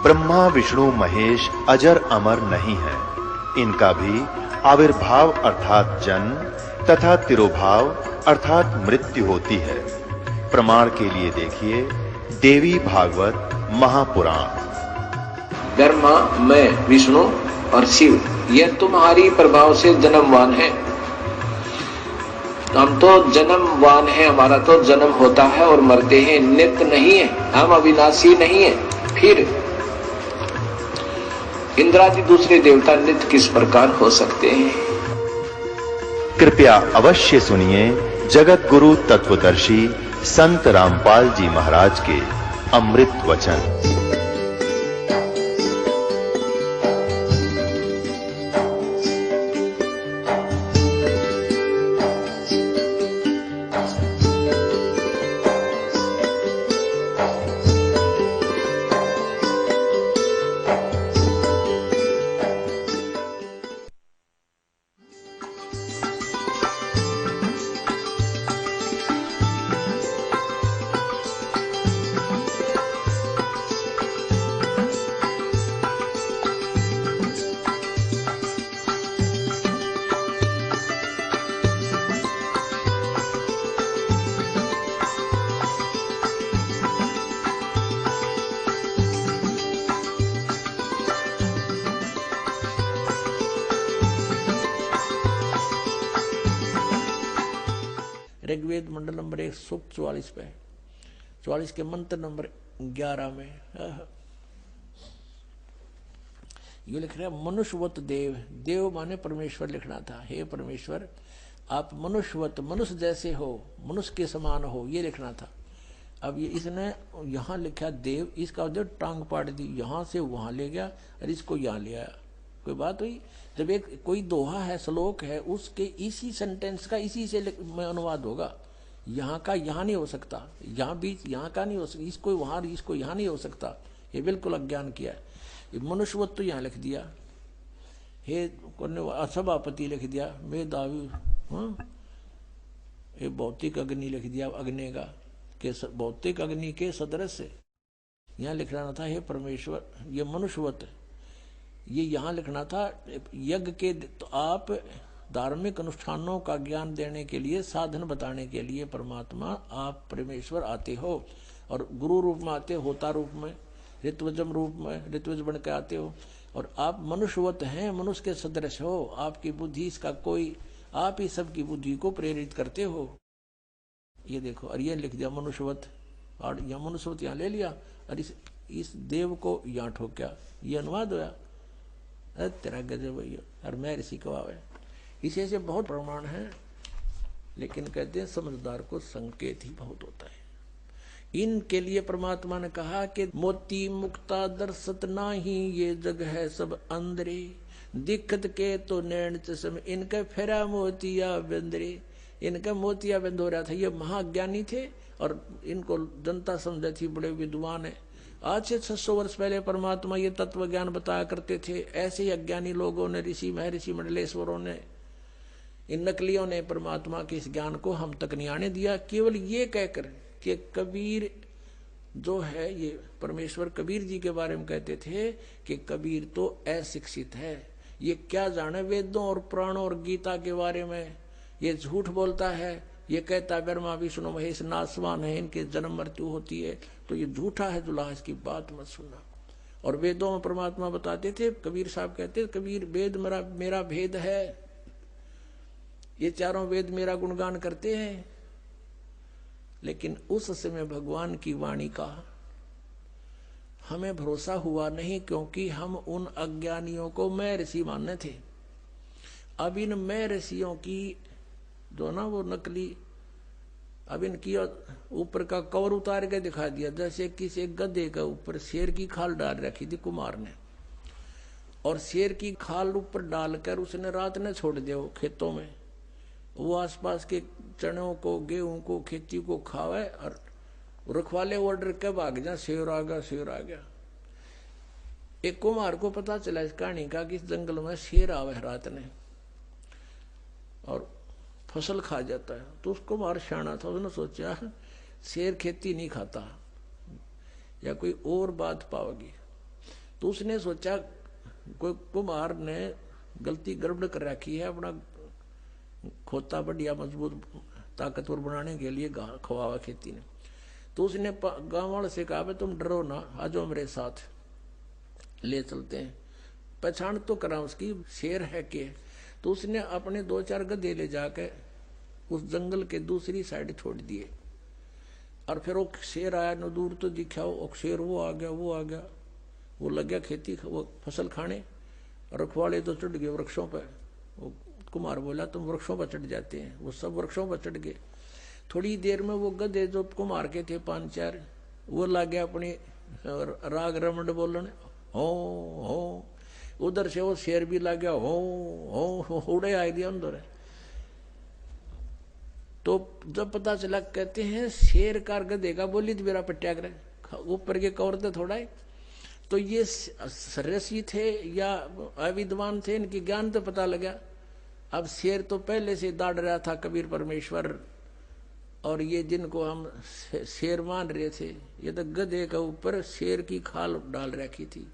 ब्रह्मा विष्णु महेश अजर अमर नहीं है। इनका भी आविर्भाव अर्थात जन्म तथा तिरोभाव अर्थात मृत्यु होती है। प्रमाण के लिए देखिए देवी भागवत महापुराण। ब्रह्मा, मैं, विष्णु और शिव ये तुम्हारी प्रभाव से जन्मवान है। हम तो जन्मवान है, हमारा तो जन्म होता है और मरते हैं, नित्य नहीं है, हम अविनाशी नहीं है। फिर इंद्रादि दूसरे देवता नित्य किस प्रकार हो सकते हैं? कृपया अवश्य सुनिए जगत गुरु तत्वदर्शी संत रामपाल जी महाराज के अमृत वचन। ऋग्वेद मंडल नंबर 1 सूक्त 44 पे 44 के मंत्र नंबर 11 में ये लिख रहा है मनुष्यवत देव। देव माने परमेश्वर लिखना था। हे परमेश्वर आप मनुष्यवत, मनुष्य जैसे हो, मनुष्य के समान हो, ये लिखना था। अब ये इसने यहाँ लिखा देव, इसका जो टांग पाड़ दी, यहाँ से वहां ले गया और इसको यहाँ ले आया। कोई बात हुई? जब एक कोई दोहा है, श्लोक है, उसके इसी सेंटेंस का इसी से में अनुवाद होगा। यहाँ का यहाँ नहीं हो सकता, यहाँ बीच यहाँ का नहीं हो सकता, इसको वहां इसको यहाँ नहीं हो सकता। ये बिल्कुल अज्ञान किया है। ये मनुष्यवत तो यहाँ लिख दिया, हे सभापति लिख दिया, मेधावी, ये भौतिक अग्नि लिख दिया, अग्नि का के भौतिक अग्नि के सदृश से यहाँ लिखना था हे परमेश्वर। ये मनुष्यवत ये यहाँ लिखना था यज्ञ के। तो आप धार्मिक अनुष्ठानों का ज्ञान देने के लिए, साधन बताने के लिए परमात्मा आप परमेश्वर आते हो, और गुरु रूप में आते हो, होता रूप में, ऋत्वजम रूप में, ऋत्वज बन के आते हो, और आप मनुष्यवत हैं, मनुष्य के सदृश हो। आपकी बुद्धि इसका कोई, आप ही सबकी बुद्धि को प्रेरित करते हो। ये देखो, और ये लिख दिया मनुष्यवत, और यह मनुष्यवत यहाँ ले लिया और इस देव को यहाँ ठोक्या। ये अनुवाद होया। तेरा गजब भैया, और मैं ऋषि कवावे। इसे से बहुत प्रमाण है, लेकिन कहते हैं समझदार को संकेत ही बहुत होता है। इनके लिए परमात्मा ने कहा कि मोती मुक्ता दर्शत नाही, ये जग है सब अंदरे, दिक्कत के तो नैन चश्म, इनके फेरा मोतिया बंदरे। इनका मोतिया बंद हो रहा था। ये महाज्ञानी थे और इनको जनता समझे थी बड़े विद्वान है। आज से 600 वर्ष पहले परमात्मा ये तत्व ज्ञान बताया करते थे। ऐसे ही अज्ञानी लोगों ने, ऋषि महर्षि मंडलेश्वरों ने, इन नकलियों ने परमात्मा के इस ज्ञान को हम तक नहीं आने दिया। केवल ये कहकर कि कबीर जो है, ये परमेश्वर कबीर जी के बारे में कहते थे कि कबीर तो अशिक्षित है, ये क्या जाने वेदों और पुराणों और गीता के बारे में, ये झूठ बोलता है, ये कहता ब्रह्मा विष्णु महेश नासवान है, इनके जन्म मृत्यु होती है, तो ये झूठा है जुला, इसकी बात मत सुनना। और वेदों में परमात्मा बताते थे, कबीर साहब कहते, कबीर वेद मेरा भेद है, ये चारों वेद मेरा गुणगान करते हैं। लेकिन उस समय भगवान की वाणी का हमें भरोसा हुआ नहीं, क्योंकि हम उन अज्ञानियों को मैं ऋषि मानने थे। अब इन मैं ऋषियों की जो ना वो नकली, अब इनकी ऊपर का कवर उतार के दिखा दिया, जैसे किसी गधे के ऊपर शेर की खाल डाल रखी थी कुमार ने, और शेर की खाल ऊपर डालकर उसने रात ने छोड़ दिया वो खेतों में। वो आसपास के चनों को, गेहूं को, खेती को खावे, और रखवाले ऑर्डर के भाग जा, शेर आ गया, शेर आ गया। एक कुमार को पता चला इस कहानी का कि इस जंगल में शेर आवे रात ने और फसल खा जाता है। तो उसको मार शाना था, उसने सोचा शेर खेती नहीं खाता या कोई और बात पाओगी। तो उसने सोचा कोई कुम्हार ने गलती गड़बड़ कर रखी है, अपना खोता बढ़िया मजबूत ताकतवर बनाने के लिए खवावा खेती ने। तो उसने गांव वालों से कहा भाई तुम डरो ना, आ जाओ मेरे साथ, ले चलते हैं, पहचान तो करा उसकी शेर है के। तो उसने अपने 2-4 गधे ले जाके उस जंगल के दूसरी साइड छोड़ दिए, और फिर वो शेर आया न, दूर तो दिखा वो शेर, वो आ गया, वो लग गया खेती वो फसल खाने, और रखवाले तो चढ़ गए वृक्षों पर। वो कुमार बोला तुम वृक्षों पर चढ़ जाते हैं, वो सब वृक्षों पर चढ़ गए। थोड़ी देर में वो गधे जो कुमार के थे 5-4, वो लग गया अपने राग रमण बोलने, हो। उधर से वो शेर भी लग गया, हो उड़े आ दिया अंदर। तो जब पता चला, कहते हैं शेर कार गधे का बोली तो मेरा पट्या करे ऊपर के कौर थे थोड़ा ही। तो ये रसी थे या अविद्वान थे, इनकी ज्ञान तो पता लगा। अब शेर तो पहले से दाड़ रहा था कबीर परमेश्वर, और ये जिनको हम शेर मान रहे थे, ये तो गधे के ऊपर शेर की खाल डाल रखी थी।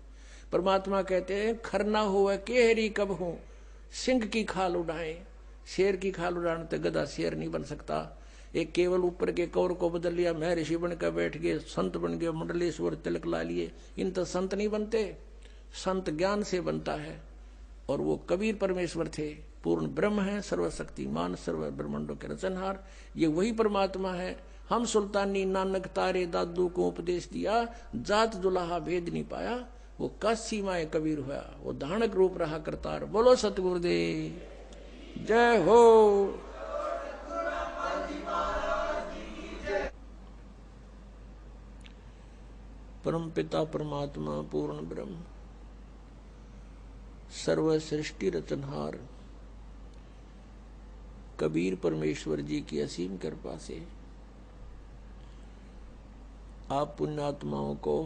परमात्मा कहते हैं खरना हुआ केहरी कब हूं, सिंह की खाल उड़ाए। शेर की खाल उड़ाने तो गधा शेर नहीं बन सकता। एक केवल ऊपर के कौर को बदल लिया, मैं ऋषि बनकर बैठ गए, संत बन गए, मंडलेश्वर तिलक ला लिए, इन तो संत नहीं बनते। संत ज्ञान से बनता है, और वो कबीर परमेश्वर थे, पूर्ण ब्रह्म है, सर्वशक्तिमान, सर्व ब्रह्मांडों के रचनहार। ये वही परमात्मा है। हम सुल्तानी नानक तारे दादू को उपदेश दिया, जात दुल्हा भेद नहीं पाया, वो काशी माए कबीर हुआ, वो धानक रूप रहा करतार। बोलो सतगुरुदेव जय हो। परम पिता परमात्मा पूर्ण ब्रह्म सर्व सृष्टि रचनहार कबीर परमेश्वर जी की असीम कृपा से आप पुण्यात्माओं को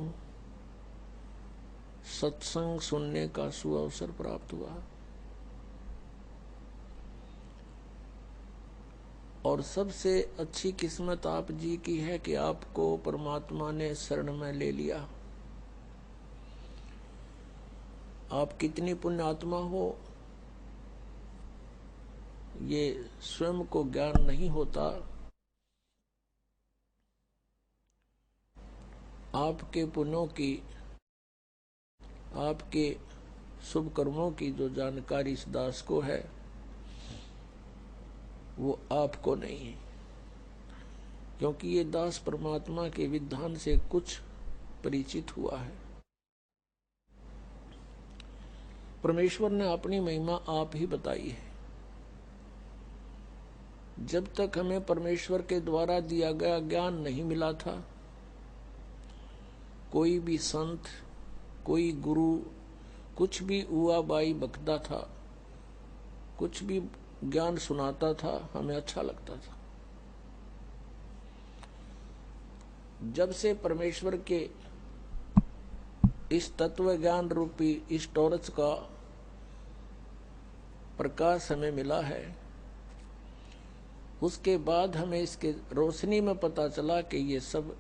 सत्संग सुनने का सुअवसर प्राप्त हुआ, और सबसे अच्छी किस्मत आप जी की है कि आपको परमात्मा ने शरण में ले लिया। आप कितनी पुण्यात्मा हो ये स्वयं को ज्ञान नहीं होता। आपके पुण्यों की, आपके शुभ कर्मों की जो जानकारी इस दास को है वो आपको नहीं है, क्योंकि ये दास परमात्मा के विधान से कुछ परिचित हुआ है। परमेश्वर ने अपनी महिमा आप ही बताई है। जब तक हमें परमेश्वर के द्वारा दिया गया ज्ञान नहीं मिला था, कोई भी संत, कोई गुरु कुछ भी हुआ बाई बकता था, कुछ भी ज्ञान सुनाता था, हमें अच्छा लगता था। जब से परमेश्वर के इस तत्व ज्ञान रूपी इस टॉर्च का प्रकाश हमें मिला है, उसके बाद हमें इसके रोशनी में पता चला कि ये सब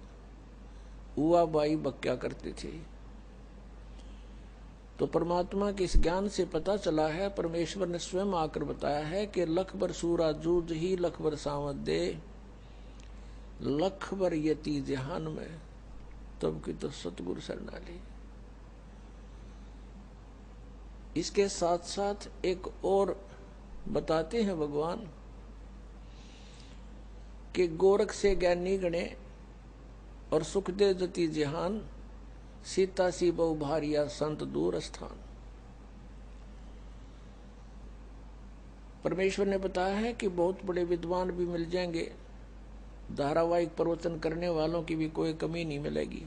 हुआ बाई बक्या करते थे। तो परमात्मा के इस ज्ञान से पता चला है, परमेश्वर ने स्वयं आकर बताया है कि लख बर सूरा जूझ ही लख बर सावत दे, लख बर यति जहान में तब की तो सतगुरु शरणाली। इसके साथ साथ एक और बताते हैं भगवान कि गोरख से ज्ञानी गणे और सुख दे जति जहान, सीता सी बहु भारिया संत दूर स्थान। परमेश्वर ने बताया है कि बहुत बड़े विद्वान भी मिल जाएंगे, धारावाहिक प्रवचन करने वालों की भी कोई कमी नहीं मिलेगी।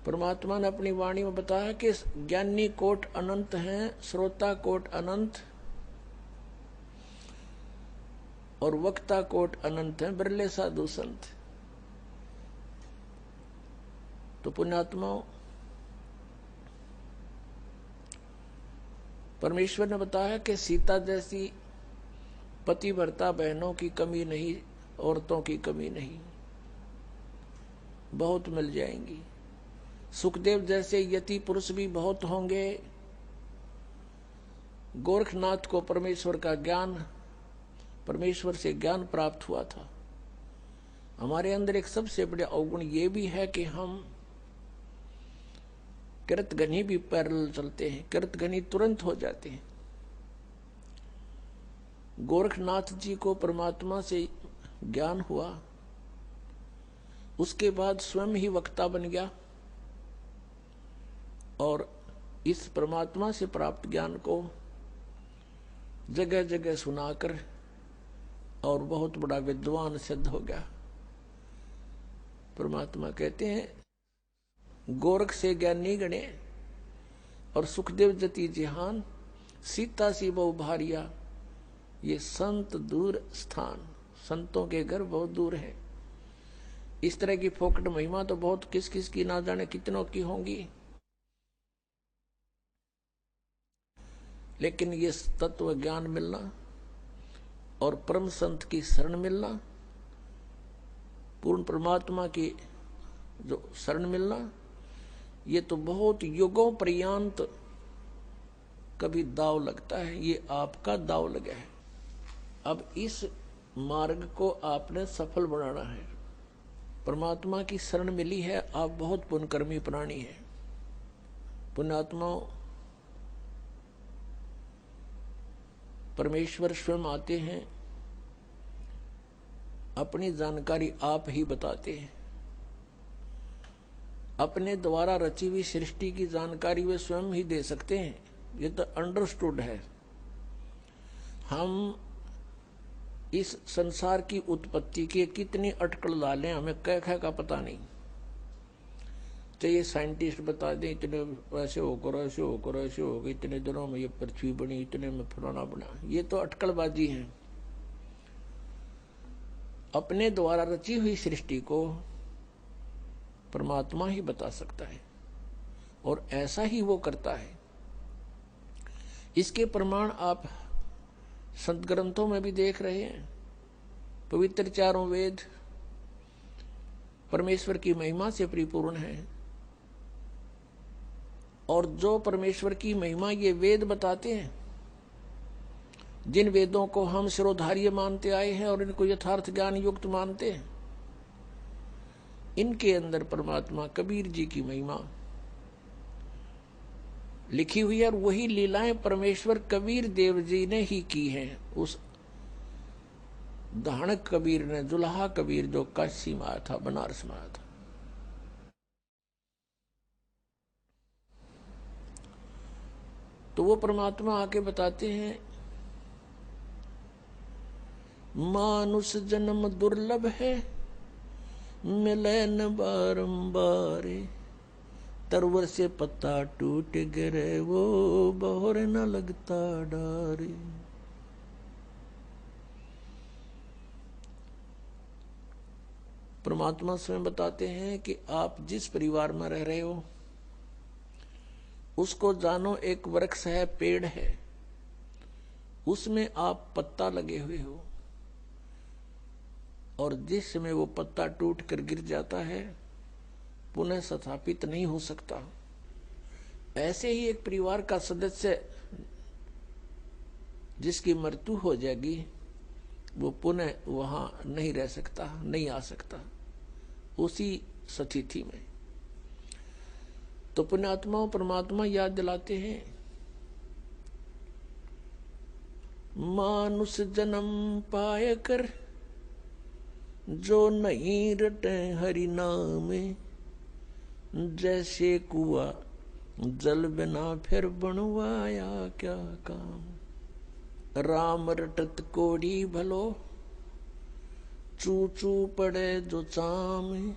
परमात्मा ने अपनी वाणी में बताया कि ज्ञानी कोट अनंत हैं, श्रोता कोट अनंत और वक्ता कोट अनंत हैं, बिरले साधु संत। तो पुण्यात्माओं, परमेश्वर ने बताया कि सीता जैसी पतिव्रता बहनों की कमी नहीं, औरतों की कमी नहीं, बहुत मिल जाएंगी। सुखदेव जैसे यति पुरुष भी बहुत होंगे। गोरखनाथ को परमेश्वर का ज्ञान, परमेश्वर से ज्ञान प्राप्त हुआ था। हमारे अंदर एक सबसे बड़ा अवगुण ये भी है कि हम कृतघ्नी भी पैरेलल चलते हैं, कृतघ्नी तुरंत हो जाते हैं। गोरखनाथ जी को परमात्मा से ज्ञान हुआ, उसके बाद स्वयं ही वक्ता बन गया और इस परमात्मा से प्राप्त ज्ञान को जगह जगह सुनाकर और बहुत बड़ा विद्वान सिद्ध हो गया। परमात्मा कहते हैं गोरख से ज्ञानी गणे और सुखदेव जति जिहान, सीता सी बहु भारिया, ये संत दूर स्थान, संतों के घर बहुत दूर है। इस तरह की फोकट महिमा तो बहुत किस किस की ना जाने कितनों की होंगी, लेकिन ये तत्व ज्ञान मिलना और परम संत की शरण मिलना, पूर्ण परमात्मा की जो शरण मिलना, ये तो बहुत युगों पर्यंत कभी दाव लगता है। ये आपका दाव लगा है। अब इस मार्ग को आपने सफल बनाना है। परमात्मा की शरण मिली है, आप बहुत पुण्यकर्मी प्राणी हैं। पुण्यात्माओं, परमेश्वर स्वयं आते हैं, अपनी जानकारी आप ही बताते हैं। अपने द्वारा रची हुई सृष्टि की जानकारी वे स्वयं ही दे सकते हैं, ये तो अंडरस्टूड है। हम इस संसार की उत्पत्ति के कितनी अटकल डालें, हमें कह का पता नहीं। चाहिए साइंटिस्ट बता दें इतने ऐसे होकर ऐसे होकर ऐसे हो गए, इतने दिनों में ये पृथ्वी बनी, इतने में फलाना बना, ये तो अटकलबाजी है। अपने द्वारा रची हुई सृष्टि को परमात्मा ही बता सकता है और ऐसा ही वो करता है। इसके प्रमाण आप संत ग्रंथों में भी देख रहे हैं। पवित्र चारों वेद परमेश्वर की महिमा से परिपूर्ण है और जो परमेश्वर की महिमा ये वेद बताते हैं, जिन वेदों को हम शिरोधार्य मानते आए हैं और इनको यथार्थ ज्ञान युक्त मानते हैं, इनके अंदर परमात्मा कबीर जी की महिमा लिखी हुई है और वही लीलाएं परमेश्वर कबीर देव जी ने ही की हैं। उस धानक कबीर ने, जुल्हा कबीर जो काशी में आया था, बनारस में आया था। तो वो परमात्मा आके बताते हैं, मानुष जन्म दुर्लभ है, मिले न बारंबार, तरवर से पत्ता टूट गिरे, वो बहुर न लगता डारे। परमात्मा स्वयं बताते हैं कि आप जिस परिवार में रह रहे हो उसको जानो एक वृक्ष है, पेड़ है, उसमें आप पत्ता लगे हुए हो और जिस समय वो पत्ता टूट कर गिर जाता है पुनः स्थापित नहीं हो सकता। ऐसे ही एक परिवार का सदस्य जिसकी मृत्यु हो जाएगी वो पुनः वहां नहीं रह सकता, नहीं आ सकता उसी स्थिति में। तो पुण्यात्माओं, परमात्मा याद दिलाते हैं, मानुष जन्म पाए कर जो नहीं रटे हरि नाम, जैसे कुआ जल बिना फिर बनवाया क्या काम। राम रटत कोड़ी भलो, चू चू पड़े जो चाम,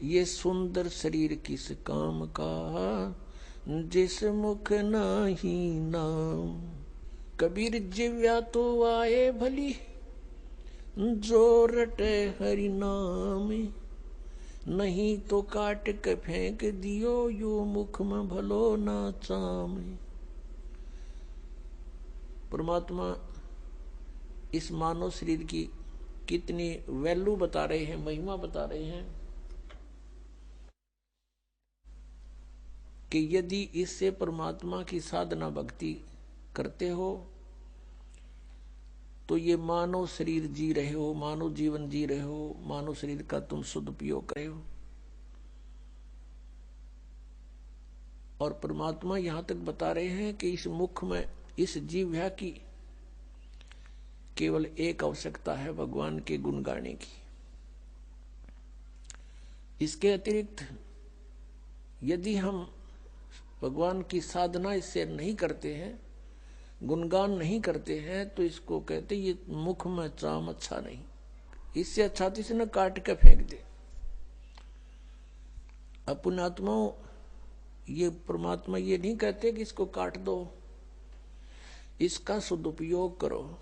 ये सुंदर शरीर किस काम का, जिस मुख नाही नाम। कबीर जिव्या तो आए भली, जो रटे हरि नाम, नहीं तो काट के फेंक दियो, यो मुख में भलो ना चाम। परमात्मा इस मानव शरीर की कितनी वैल्यू बता रहे हैं, महिमा बता रहे हैं। कि यदि इससे परमात्मा की साधना भक्ति करते हो तो ये मानव शरीर जी रहे हो, मानव जीवन जी रहे हो, मानव शरीर का तुम सदुपयोग कर रहे हो। और परमात्मा यहां तक बता रहे हैं कि इस मुख में, इस जीव्या की केवल एक आवश्यकता है, भगवान के गुण गाने की। इसके अतिरिक्त यदि हम भगवान की साधना इससे नहीं करते हैं, गुणगान नहीं करते हैं, तो इसको कहते ये मुख में चाम अच्छा नहीं। इससे अच्छा तो इसे न काट के फेंक दे। अपने आत्माओं, ये परमात्मा ये नहीं कहते कि इसको काट दो, इसका सदुपयोग करो।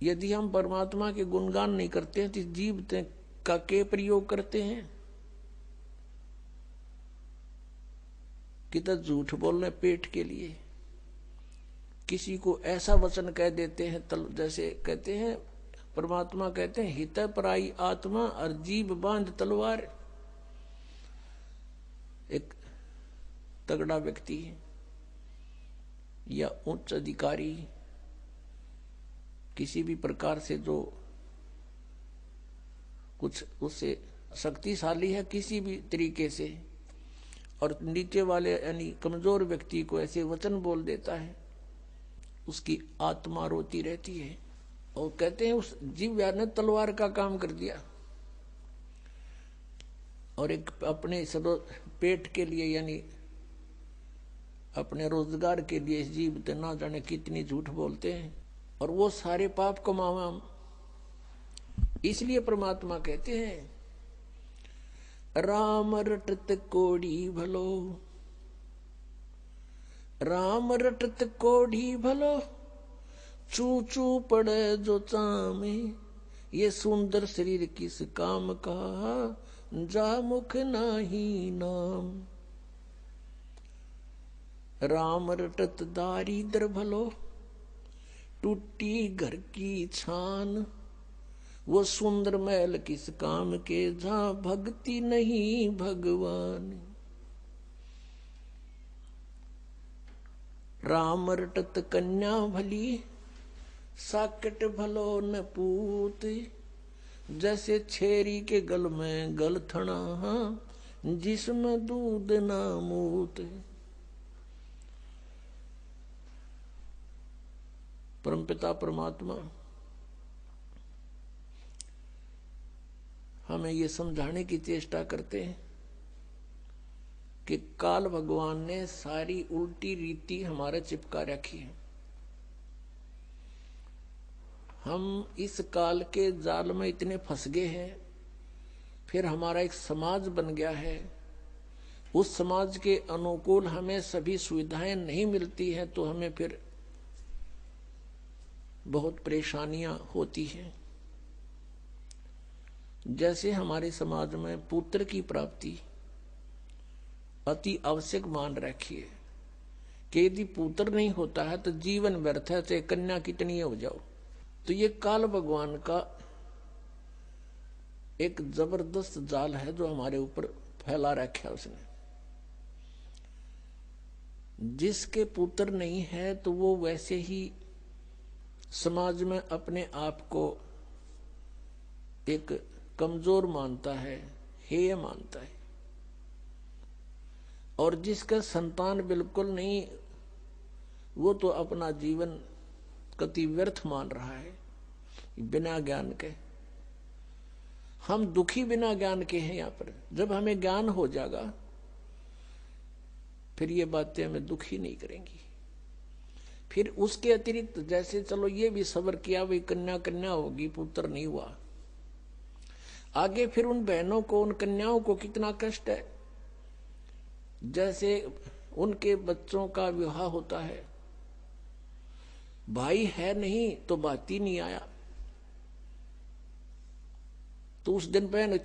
यदि हम परमात्मा के गुणगान नहीं करते हैं तो इस जीव का के प्रयोग करते हैं कि तो झूठ बोलने पेट के लिए, किसी को ऐसा वचन कह देते हैं, जैसे कहते हैं परमात्मा कहते हैं हित पराई आत्मा और जीव बांध तलवार। एक तगड़ा व्यक्ति या उच्च अधिकारी किसी भी प्रकार से जो कुछ उससे शक्तिशाली है किसी भी तरीके से, और नीचे वाले यानी कमजोर व्यक्ति को ऐसे वचन बोल देता है, उसकी आत्मा रोती रहती है। और कहते हैं उस जीव्या ने तलवार का काम कर दिया, और एक अपने पेट के लिए यानी अपने रोजगार के लिए इस जीव ना जाने कितनी झूठ बोलते हैं, और वो सारे पाप कमावा। इसलिए परमात्मा कहते हैं राम रटत कोड़ी भलो, राम रटत कोड़ी भलो, चू चू पड़े जो चामे, ये सुंदर शरीर किस काम का, जा मुख नाही नाम। राम रटत दारिद्र भलो, टूटी घर की छान, वो सुंदर महल किस काम के, जहां भक्ति नहीं भगवान। राम रटत कन्या भली, साकट भलो न पूत, जैसे छेरी के गल में गल थना, जिसमें दूध ना मूत। परमपिता परमात्मा हमें ये समझाने की चेष्टा करते हैं कि काल भगवान ने सारी उल्टी रीति हमारे चिपका रखी है। हम इस काल के जाल में इतने फंस गए हैं, फिर हमारा एक समाज बन गया है, उस समाज के अनुकूल हमें सभी सुविधाएं नहीं मिलती हैं, तो हमें फिर बहुत परेशानियां होती हैं। जैसे हमारे समाज में पुत्र की प्राप्ति अति आवश्यक मान रखी है कि यदि पुत्र नहीं होता है तो जीवन व्यर्थ है, चाहे कन्या कितनी हो जाओ। तो ये काल भगवान का एक जबरदस्त जाल है जो हमारे ऊपर फैला रखा है उसने। जिसके पुत्र नहीं है तो वो वैसे ही समाज में अपने आप को एक कमजोर मानता है, हेय मानता है। और जिसका संतान बिल्कुल नहीं, वो तो अपना जीवन कति व्यर्थ मान रहा है बिना ज्ञान के। हम दुखी बिना ज्ञान के हैं। यहाँ पर जब हमें ज्ञान हो जाएगा फिर ये बातें हमें दुखी नहीं करेंगी। फिर उसके अतिरिक्त जैसे चलो ये भी सब्र किया, भाई कन्या कन्या होगी, पुत्र नहीं हुआ, आगे फिर उन बहनों को, उन कन्याओं को कितना कष्ट है। जैसे उनके बच्चों का विवाह होता है, भाई है नहीं तो बात ही नहीं आया, तो उस दिन बहन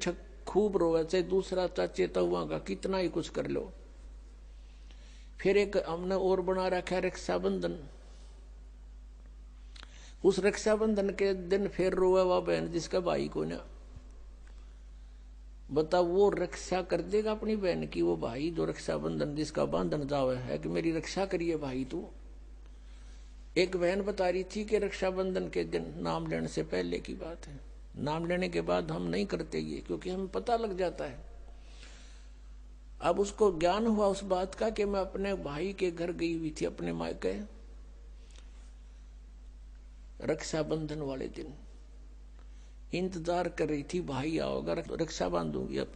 खूब रोवे, चाहे दूसरा चेता हुआ का कितना ही कुछ कर लो। फिर एक हमने और बना रखा है रक्षाबंधन। उस रक्षाबंधन के दिन फिर रोवे वह बहन जिसका भाई को ना। बता वो रक्षा कर देगा अपनी बहन की, वो भाई जो रक्षाबंधन जिसका बांधन जावे है कि मेरी रक्षा करिए भाई तू। एक बहन बता रही थी कि रक्षाबंधन के दिन, नाम लेने से पहले की बात है, नाम लेने के बाद हम नहीं करते ये, क्योंकि हमें पता लग जाता है। अब उसको ज्ञान हुआ उस बात का कि मैं अपने भाई के घर गई हुई थी, अपने मायके, रक्षाबंधन वाले दिन इंतजार कर रही थी भाई आओगा, रक्षा बांधूंगी, अब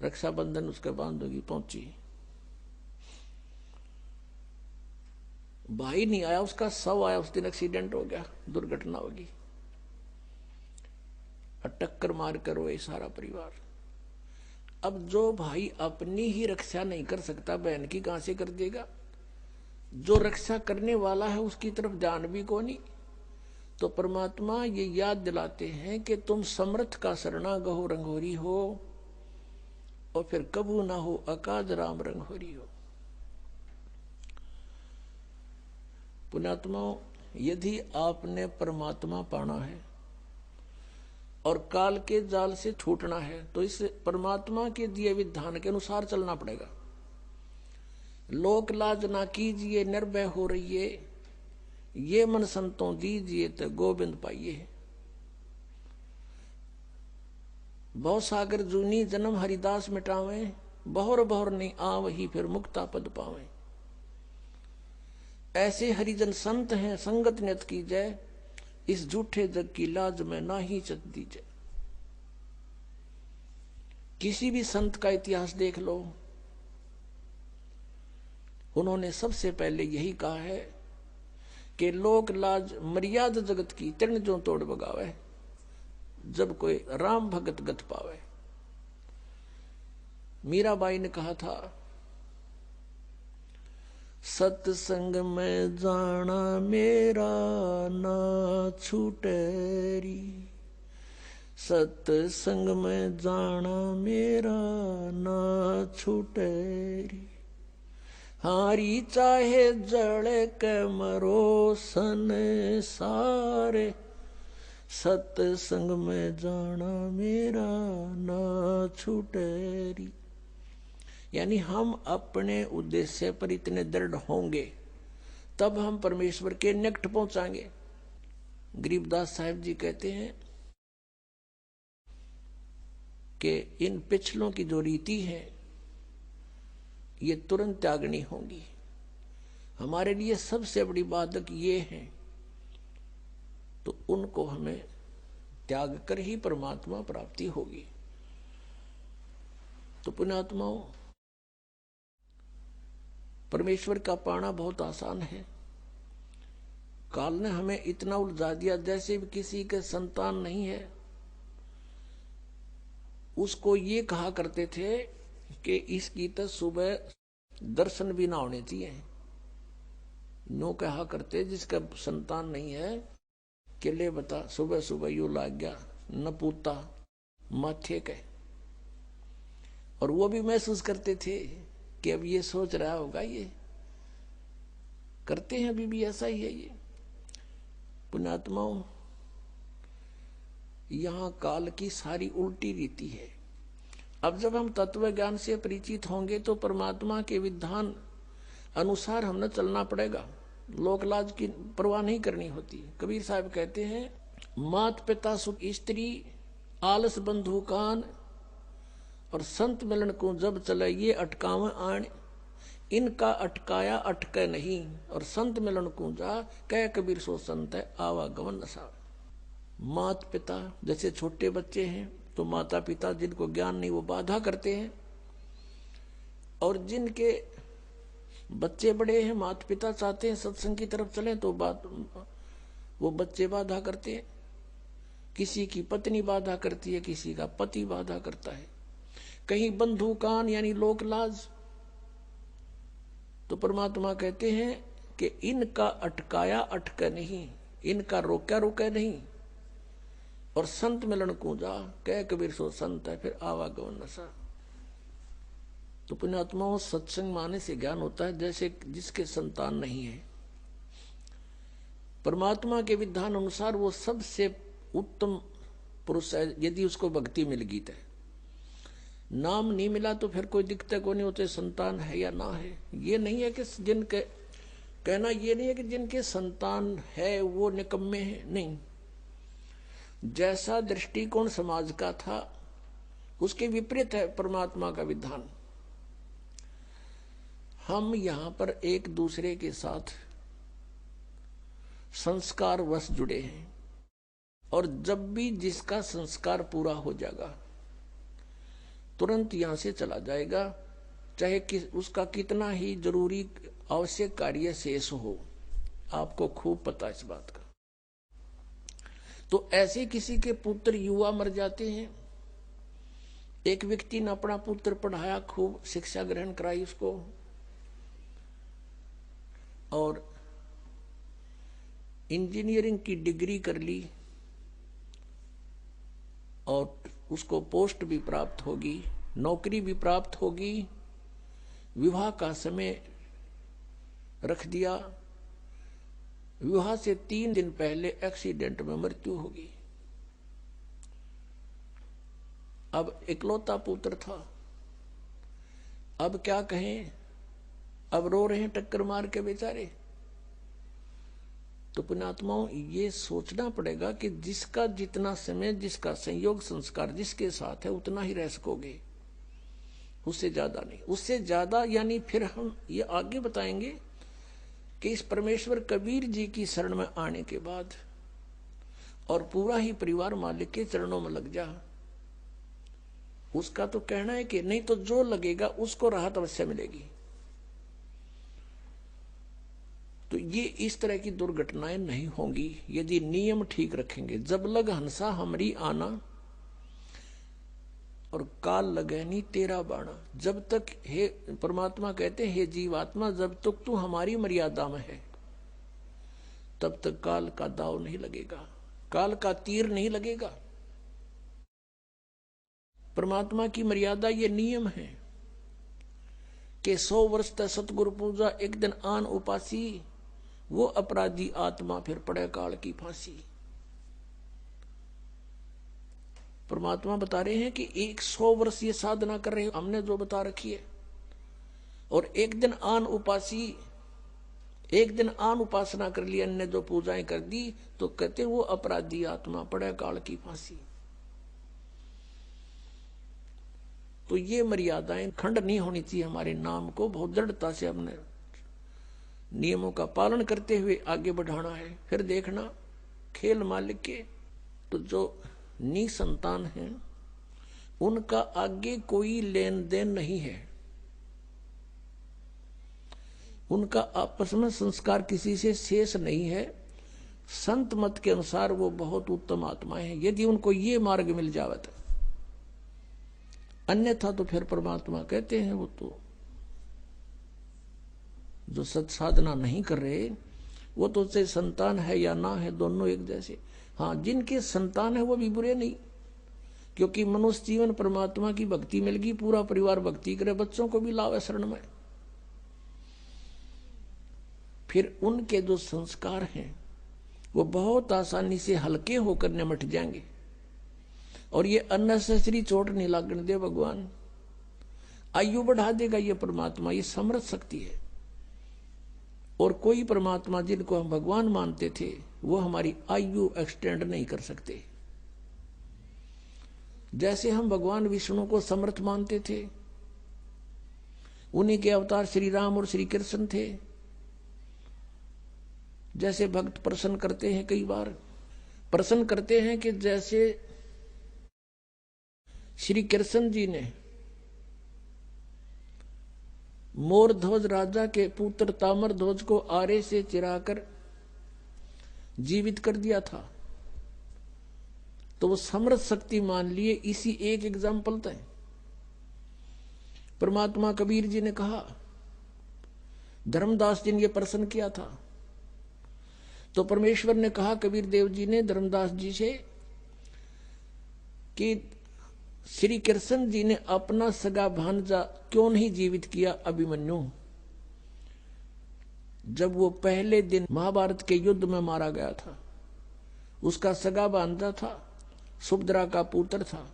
रक्षाबंधन उसका बांधूंगी। पहुंची, भाई नहीं आया, उसका शव आया उस दिन, एक्सीडेंट हो गया, दुर्घटना होगी, टक्कर मार कर रोए सारा परिवार। अब जो भाई अपनी ही रक्षा नहीं कर सकता, बहन की कहां से कर देगा? जो रक्षा करने वाला है उसकी तरफ ध्यान भी को नहीं। तो परमात्मा ये याद दिलाते हैं कि तुम समर्थ का शरणा गहो रंगोरी हो, और फिर कबू ना हो अकाज राम रंगोरी हो। पुण्यात्माओं, यदि आपने परमात्मा पाना है और काल के जाल से छूटना है तो इस परमात्मा के दिए विधान के अनुसार चलना पड़ेगा। लोक लाज ना कीजिए निर्भय हो रहिए, ये मन संतों दीजिए तो गोविंद पाइए। बहु सागर जूनी जन्म हरिदास मिटावे, बहुर बहुर नहीं आवही फिर मुक्ता पद पावे। ऐसे हरिजन संत हैं संगत नियत की जय, इस झूठे जग की लाज में ना ही चत दीजिए। किसी भी संत का इतिहास देख लो, उन्होंने सबसे पहले यही कहा है कि लोक लाज मर्यादा जगत की तृण जो तोड़ बगावे, जब कोई राम भगत गत पावे। मीराबाई ने कहा था, सत्संग में जाना मेरा ना छूटेरी, सत्संग में जाना मेरा ना छूटेरी। हारी चाहे जड़ के मरो सन सारे, सत्संग में जाना मेरा ना छूटेरी। यानी हम अपने उद्देश्य पर इतने दृढ़ होंगे तब हम परमेश्वर के निकट पहुंचाएंगे। गरीबदास साहिब जी कहते हैं कि इन पिछलों की जो रीति है ये तुरंत त्यागनी होगी। हमारे लिए सबसे बड़ी बाधक ये है, तो उनको हमें त्याग कर ही परमात्मा प्राप्ति होगी। तो पुण्यात्माओं, परमेश्वर का पाना बहुत आसान है। काल ने हमें इतना उलझा दिया, जैसे भी किसी के संतान नहीं है उसको ये कहा करते थे कि इसकी तो सुबह दर्शन भी ना होने चाहिए। नो कहा करते जिसका संतान नहीं है कि ले बता सुबह सुबह यू लाग गया न पूता माथे के। और वो भी महसूस करते थे कि अब ये सोच रहा होगा, ये करते हैं अभी भी ऐसा ही है। ये पुण्यात्माओं, यहां काल की सारी उल्टी रीति है। अब जब हम तत्व ज्ञान से परिचित होंगे तो परमात्मा के विधान अनुसार हमने चलना पड़ेगा। लोकलाज की परवाह नहीं करनी होती। कबीर साहब कहते हैं, मात पिता सुख स्त्री आलस बंधु कान, और संत मिलन को जब चले ये अटकावे आण, इनका अटकाया अटके नहीं, और संत मिलन को जा कह कबीर सो संत है आवागमन नशा। मात पिता जैसे छोटे बच्चे हैं तो माता पिता जिनको ज्ञान नहीं वो बाधा करते हैं, और जिनके बच्चे बड़े हैं माता पिता चाहते हैं सत्संग की तरफ चलें तो वो बच्चे बाधा करते हैं। किसी की पत्नी बाधा करती है, किसी का पति बाधा करता है, कहीं बंधु कान यानी लोक लाज। तो परमात्मा कहते हैं कि इनका अटकाया अटके नहीं, इनका रोका रोके नहीं, और संत मिलन को जा कह कबीर सो संत है फिर आवागमन नशा। तो पुण्यात्माओं, सत्संग माने से ज्ञान होता है जैसे जिसके संतान नहीं है। परमात्मा के विधान अनुसार वो सबसे उत्तम पुरुष है यदि उसको भक्ति मिल गई है। नाम नहीं मिला तो फिर कोई दिक्कत को नहीं होते, संतान है या ना है। ये नहीं है कि जिनके कहना ये नहीं है कि जिनके संतान है वो निकम्मे हैं, नहीं। जैसा दृष्टिकोण समाज का था उसके विपरीत है परमात्मा का विधान। हम यहां पर एक दूसरे के साथ संस्कार वश जुड़े हैं, और जब भी जिसका संस्कार पूरा हो जाएगा तुरंत यहां से चला जाएगा, चाहे उसका कितना ही जरूरी आवश्यक कार्य शेष हो। आपको खूब पता है इस बात का। तो ऐसे किसी के पुत्र युवा मर जाते हैं। एक व्यक्ति ने अपना पुत्र पढ़ाया, खूब शिक्षा ग्रहण कराई उसको, और इंजीनियरिंग की डिग्री कर ली, और उसको पोस्ट भी प्राप्त होगी, नौकरी भी प्राप्त होगी। विवाह का समय रख दिया, विवाह से 3 दिन पहले एक्सीडेंट में मृत्यु होगी। अब इकलौता पुत्र था, अब क्या कहें, अब रो रहे हैं टक्कर मार के बेचारे। तो पुण्यात्माओं, ये सोचना पड़ेगा कि जिसका जितना समय, जिसका संयोग संस्कार जिसके साथ है उतना ही रह सकोगे, उससे ज्यादा नहीं। उससे ज्यादा यानी फिर हम ये आगे बताएंगे कि इस परमेश्वर कबीर जी की शरण में आने के बाद और पूरा ही परिवार मालिक के चरणों में लग जा, उसका तो कहना है कि नहीं तो जो लगेगा उसको राहत अवश्य मिलेगी। तो ये इस तरह की दुर्घटनाएं नहीं होंगी यदि नियम ठीक रखेंगे। जब लग हंसा हमरी आना, और काल लगे नहीं तेरा बाणा। जब तक, हे परमात्मा कहते हैं, हे जीवात्मा, जब तक तू हमारी मर्यादा में है तब तक काल का दाव नहीं लगेगा, काल का तीर नहीं लगेगा। परमात्मा की मर्यादा ये नियम है कि 100 वर्ष तक सतगुरु पूजा, एक दिन आन उपासी, वो अपराधी आत्मा फिर पड़े काल की फांसी। परमात्मा बता रहे हैं कि 100 वर्ष ये साधना कर रहे हो, हमने जो बता रखी है, और एक दिन आन उपासी, एक दिन आन उपासना कर ली, अन्य जो पूजाएं कर दी, तो कहते वो अपराधी आत्मा पड़े काल की फांसी। तो ये मर्यादाएं खंड नहीं होनी चाहिए। हमारे नाम को बहुत दृढ़ता से हमने नियमों का पालन करते हुए आगे बढ़ाना है। फिर देखना खेल मालिक के, तो जो निसंतान हैं उनका आगे कोई लेन देन नहीं है, उनका आपस में संस्कार किसी से शेष नहीं है। संत मत के अनुसार वो बहुत उत्तम आत्माएं हैं, यदि उनको ये मार्ग मिल जावे तो। अन्यथा तो फिर परमात्मा कहते हैं वो तो जो सत साधना नहीं कर रहे, वो तो से संतान है या ना है, दोनों एक जैसे। हाँ, जिनके संतान है वो भी बुरे नहीं, क्योंकि मनुष्य जीवन परमात्मा की भक्ति मिल गई, पूरा परिवार भक्ति करे, बच्चों को भी लावे शरण में। फिर उनके जो संस्कार हैं वो बहुत आसानी से हल्के होकर निमट जाएंगे, और ये अननेसेसरी चोट नहीं लागने दे भगवान। आयु बढ़ा देगा ये परमात्मा, ये समर्थ शक्ति है। और कोई परमात्मा जिनको हम भगवान मानते थे वो हमारी आयु एक्सटेंड नहीं कर सकते। जैसे हम भगवान विष्णु को समर्थ मानते थे, उन्हीं के अवतार श्री राम और श्री कृष्ण थे। जैसे भक्त प्रसन्न करते हैं, कई बार प्रसन्न करते हैं कि जैसे श्री कृष्ण जी ने मोर ध्वज राजा के पुत्र तामर ध्वज को आरे से चिराकर जीवित कर दिया था, तो वो समर्थ शक्ति मान लिए। इसी एक एग्जाम्पल था। परमात्मा कबीर जी ने कहा, धर्मदास जी ने ये प्रश्न किया था, तो परमेश्वर ने कहा कबीर देव जी ने धर्मदास जी से कि श्री कृष्ण जी ने अपना सगा भांजा क्यों नहीं जीवित किया अभिमन्यु, जब वो पहले दिन महाभारत के युद्ध में मारा गया था। उसका सगा भांजा था, सुभद्रा का पुत्र था,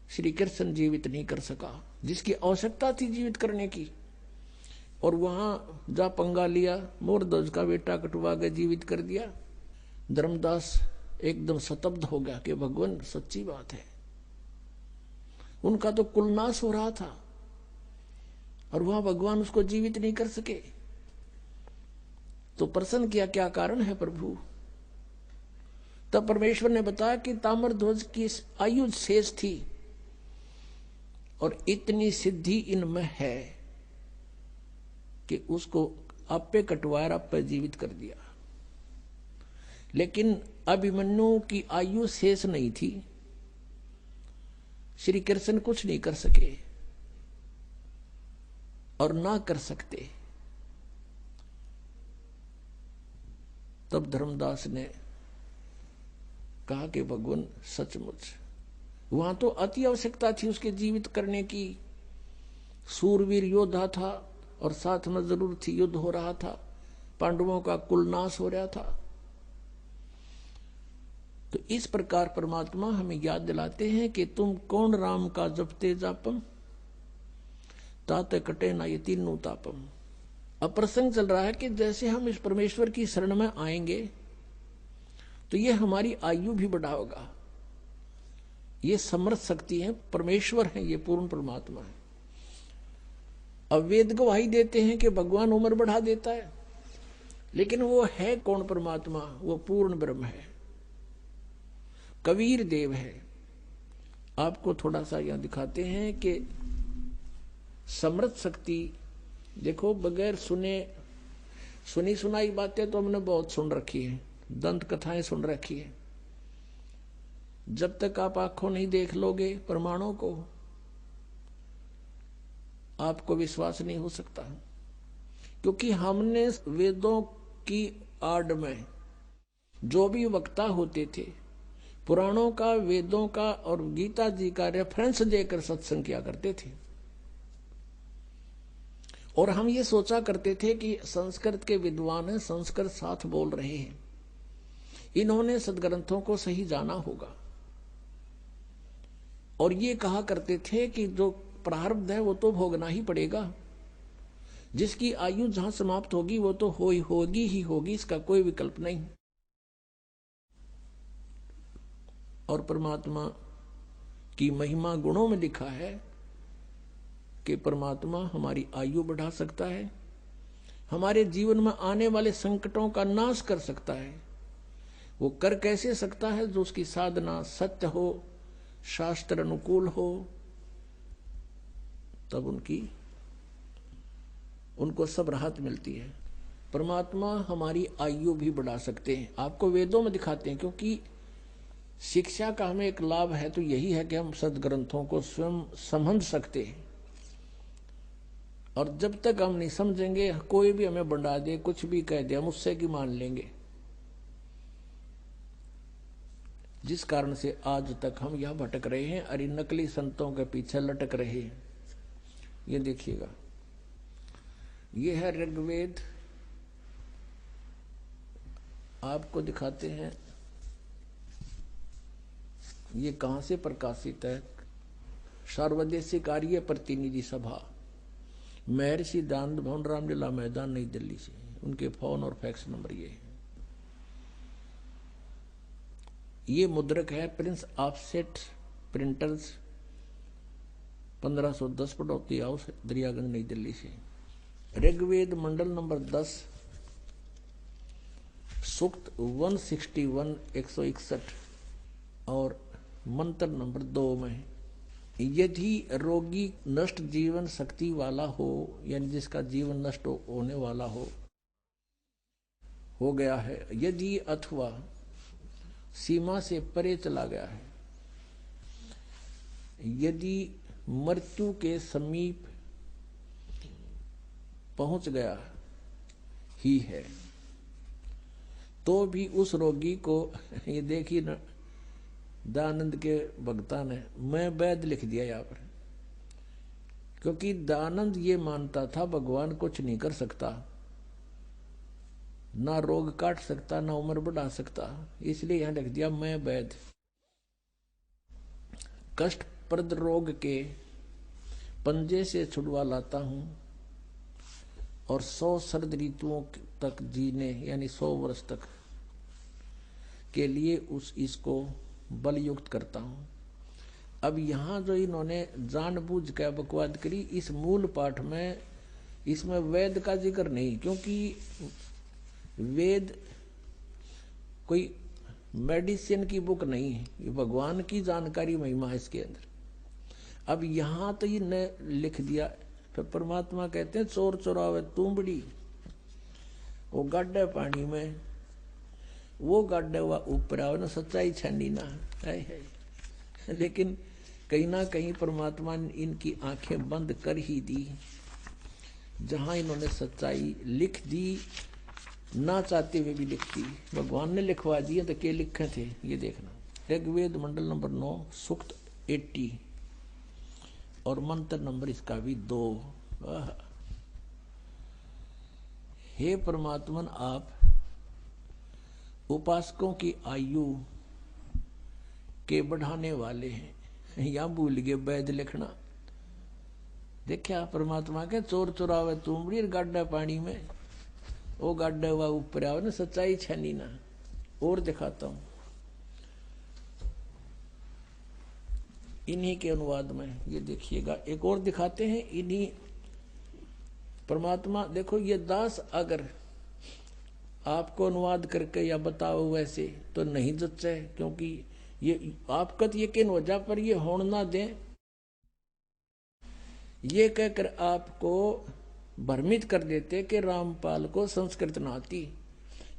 श्री कृष्ण जीवित नहीं कर सका, जिसकी आवश्यकता थी जीवित करने की। और वहां जा पंगा लिया, मोरध्वज का बेटा कटवा के जीवित कर दिया। धर्मदास एकदम स्तब्ध हो गया कि भगवान सच्ची बात है, उनका तो कुलनाश हो रहा था और वहां भगवान उसको जीवित नहीं कर सके। तो प्रश्न किया, क्या कारण है प्रभु? तब परमेश्वर ने बताया कि ताम्रध्वज की आयु शेष थी और इतनी सिद्धि इनमें है कि उसको आपे कटवाया, आपे जीवित कर दिया। लेकिन अभिमन्यु की आयु शेष नहीं थी, श्री कृष्ण कुछ नहीं कर सके और ना कर सकते। तब धर्मदास ने कहा कि भगवान सचमुच वहां तो अति आवश्यकता थी उसके जीवित करने की। सूरवीर योद्धा था और साथ में जरूर थी, युद्ध हो रहा था, पांडवों का कुलनाश हो रहा था। तो इस प्रकार परमात्मा हमें याद दिलाते हैं कि तुम कौन राम का जपते जापम, ताते कटे ना ये तीनों तापम। अब प्रसंग चल रहा है कि जैसे हम इस परमेश्वर की शरण में आएंगे तो ये हमारी आयु भी बढ़ाएगा। ये समर्थ शक्ति है, परमेश्वर है, ये पूर्ण परमात्मा है। अब वेद गवाही देते हैं कि भगवान उम्र बढ़ा देता है, लेकिन वो है कौन परमात्मा? वो पूर्ण ब्रह्म है, कबीर देव है। आपको थोड़ा सा यहां दिखाते हैं कि समर्थ शक्ति देखो, बगैर सुनी सुनाई बातें तो हमने बहुत सुन रखी है, दंत कथाएं सुन रखी है। जब तक आप आंखों नहीं देख लोगे प्रमाणों को, आपको विश्वास नहीं हो सकता। क्योंकि हमने वेदों की आड़ में जो भी वक्ता होते थे, पुराणों का, वेदों का और गीता जी का रेफरेंस देकर सत्संग किया करते थे। और हम ये सोचा करते थे कि संस्कृत के विद्वान हैं, संस्कृत साथ बोल रहे हैं, इन्होंने सदग्रंथों को सही जाना होगा। और ये कहा करते थे कि जो प्रारब्ध है वो तो भोगना ही पड़ेगा, जिसकी आयु जहां समाप्त होगी वो तो होगी ही होगी, इसका कोई विकल्प नहीं। और परमात्मा की महिमा गुणों में लिखा है कि परमात्मा हमारी आयु बढ़ा सकता है, हमारे जीवन में आने वाले संकटों का नाश कर सकता है। वो कर कैसे सकता है? जो उसकी साधना सत्य हो, शास्त्र अनुकूल हो, तब उनको सब राहत मिलती है। परमात्मा हमारी आयु भी बढ़ा सकते हैं, आपको वेदों में दिखाते हैं। क्योंकि शिक्षा का हमें एक लाभ है तो यही है कि हम सदग्रंथों को स्वयं समझ सकते हैं। और जब तक हम नहीं समझेंगे, कोई भी हमें बढ़ा दे, कुछ भी कह दे, हम उससे की मान लेंगे। जिस कारण से आज तक हम यह भटक रहे हैं, अरे नकली संतों के पीछे लटक रहे हैं। ये देखिएगा, ये है ऋग्वेद, आपको दिखाते हैं ये कहां से प्रकाशित है। सर्वदेशिक आर्य प्रतिनिधि सभा, महर्षि दानंद भवन, रामलीला मैदान, नई दिल्ली से। उनके फोन और फैक्स नंबर ये है। ये मुद्रक है प्रिंस ऑफसेट प्रिंटर्स, 1510 पड़ौती हाउस, दरियागंज, नई दिल्ली से। ऋग्वेद मंडल नंबर 10, सूक्त 161 161 और मंत्र नंबर 2 में, यदि रोगी नष्ट जीवन शक्ति वाला हो, यानी जिसका जीवन नष्ट होने वाला हो गया है, यदि अथवा सीमा से परे चला गया है, यदि मृत्यु के समीप पहुंच गया ही है, तो भी उस रोगी को, ये देखिए ना, दानंद के भक्ता ने मैं वैद लिख दिया यहाँ पर। क्योंकि दानंद ये मानता था भगवान कुछ नहीं कर सकता, ना रोग काट सकता, ना उम्र बढ़ा सकता, इसलिए यहां लिख दिया मैं वैद। कष्ट प्रद रोग के पंजे से छुड़वा लाता हूं और 100 शरद ऋतुओं तक जीने यानी 100 वर्ष तक के लिए इसको बलयुक्त करता हूं। अब यहाँ जो इन्होंने जानबूझ कर बकवाद करी, इस मूल पाठ में इसमें वेद का जिक्र नहीं, क्योंकि वेद कोई मेडिसिन की बुक नहीं है, ये भगवान की जानकारी महिमा है इसके अंदर। अब यहाँ तो ये लिख दिया, फिर परमात्मा कहते हैं चोर चोरावे तुंबड़ी, वो गाड्डे पानी में, वो गाड्डे हुआ ऊपर आवे ना, सच्चाई छानी ना है। लेकिन कहीं ना कहीं परमात्मा ने इनकी आंखें बंद कर ही दी, जहां इन्होंने सच्चाई लिख दी, ना चाहते हुए भी लिख दी। भगवान ने लिखवा दिए तो क्या लिखे थे ये देखना। ऋग्वेद मंडल नंबर 9 सूक्त 80 और मंत्र नंबर इसका भी 2। हे परमात्मन, आप उपासकों की आयु के बढ़ाने वाले हैं। या भूल गए वैद लिखना। देखा परमात्मा के चोर चुरावे तुमड़ी गाड्डा पानी में, वो गाड्डा हुआ ऊपर आवे ना, सच्चाई छानी ना। और दिखाता हूं इन्हीं के अनुवाद में, ये देखिएगा। एक और दिखाते हैं इन्हीं परमात्मा। देखो ये दास अगर आपको अनुवाद करके या बताओ वैसे तो नहीं जच्चे, क्योंकि ये आपका तो यकीन हो जा, पर ये होने ना दें, ये कहकर आपको भ्रमित कर देते कि रामपाल को संस्कृत ना आती,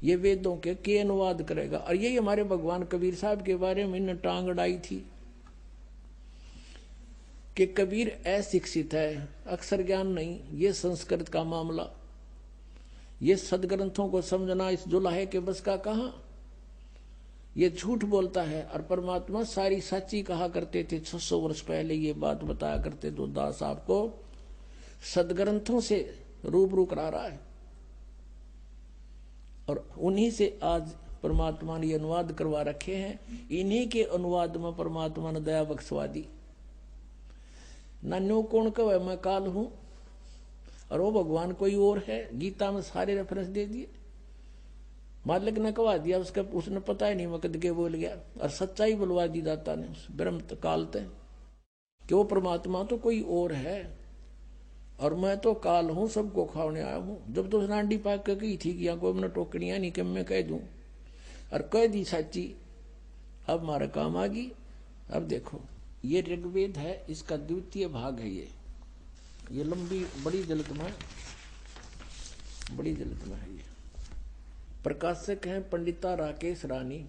ये वेदों के अनुवाद करेगा। और यही हमारे भगवान कबीर साहब के बारे में इन्हें टांग अड़ाई थी कि कबीर अशिक्षित है, अक्षर ज्ञान नहीं, ये संस्कृत का मामला, ये सदग्रंथों को समझना इस जुलाहे के बस का कहां, ये झूठ बोलता है। और परमात्मा सारी सच्ची कहा करते थे। 600 वर्ष पहले ये बात बताया करते तो दास आपको सदग्रंथों से रूबरू करा रहा है, और उन्हीं से आज परमात्मा ने अनुवाद करवा रखे हैं। इन्हीं के अनुवाद में परमात्मा ने दया बख्शवा दी। नान्यो कौन कहे मैं काल हूं, और वो भगवान कोई और है। गीता में सारे रेफरेंस दे दिए। मालिक ने कहा दिया, उसने पता ही नहीं मैं कद के बोल गया, और सच्चाई बुलवा दी दाता ने उस ब्रह्म काल ते कि वो परमात्मा तो कोई और है और मैं तो काल हूं, सबको खाने आया हूं। जब तो नांडी पाक के कही थी कि कोई मैंने टोकनिया नहीं कि मैं कह दूं, और कह दी सच्ची, अब हमारा काम आ गई। अब देखो ये ऋग्वेद है, इसका द्वितीय भाग है। ये लंबी बड़ी जल्द में है। ये प्रकाशक हैं पंडिता राकेश रानी,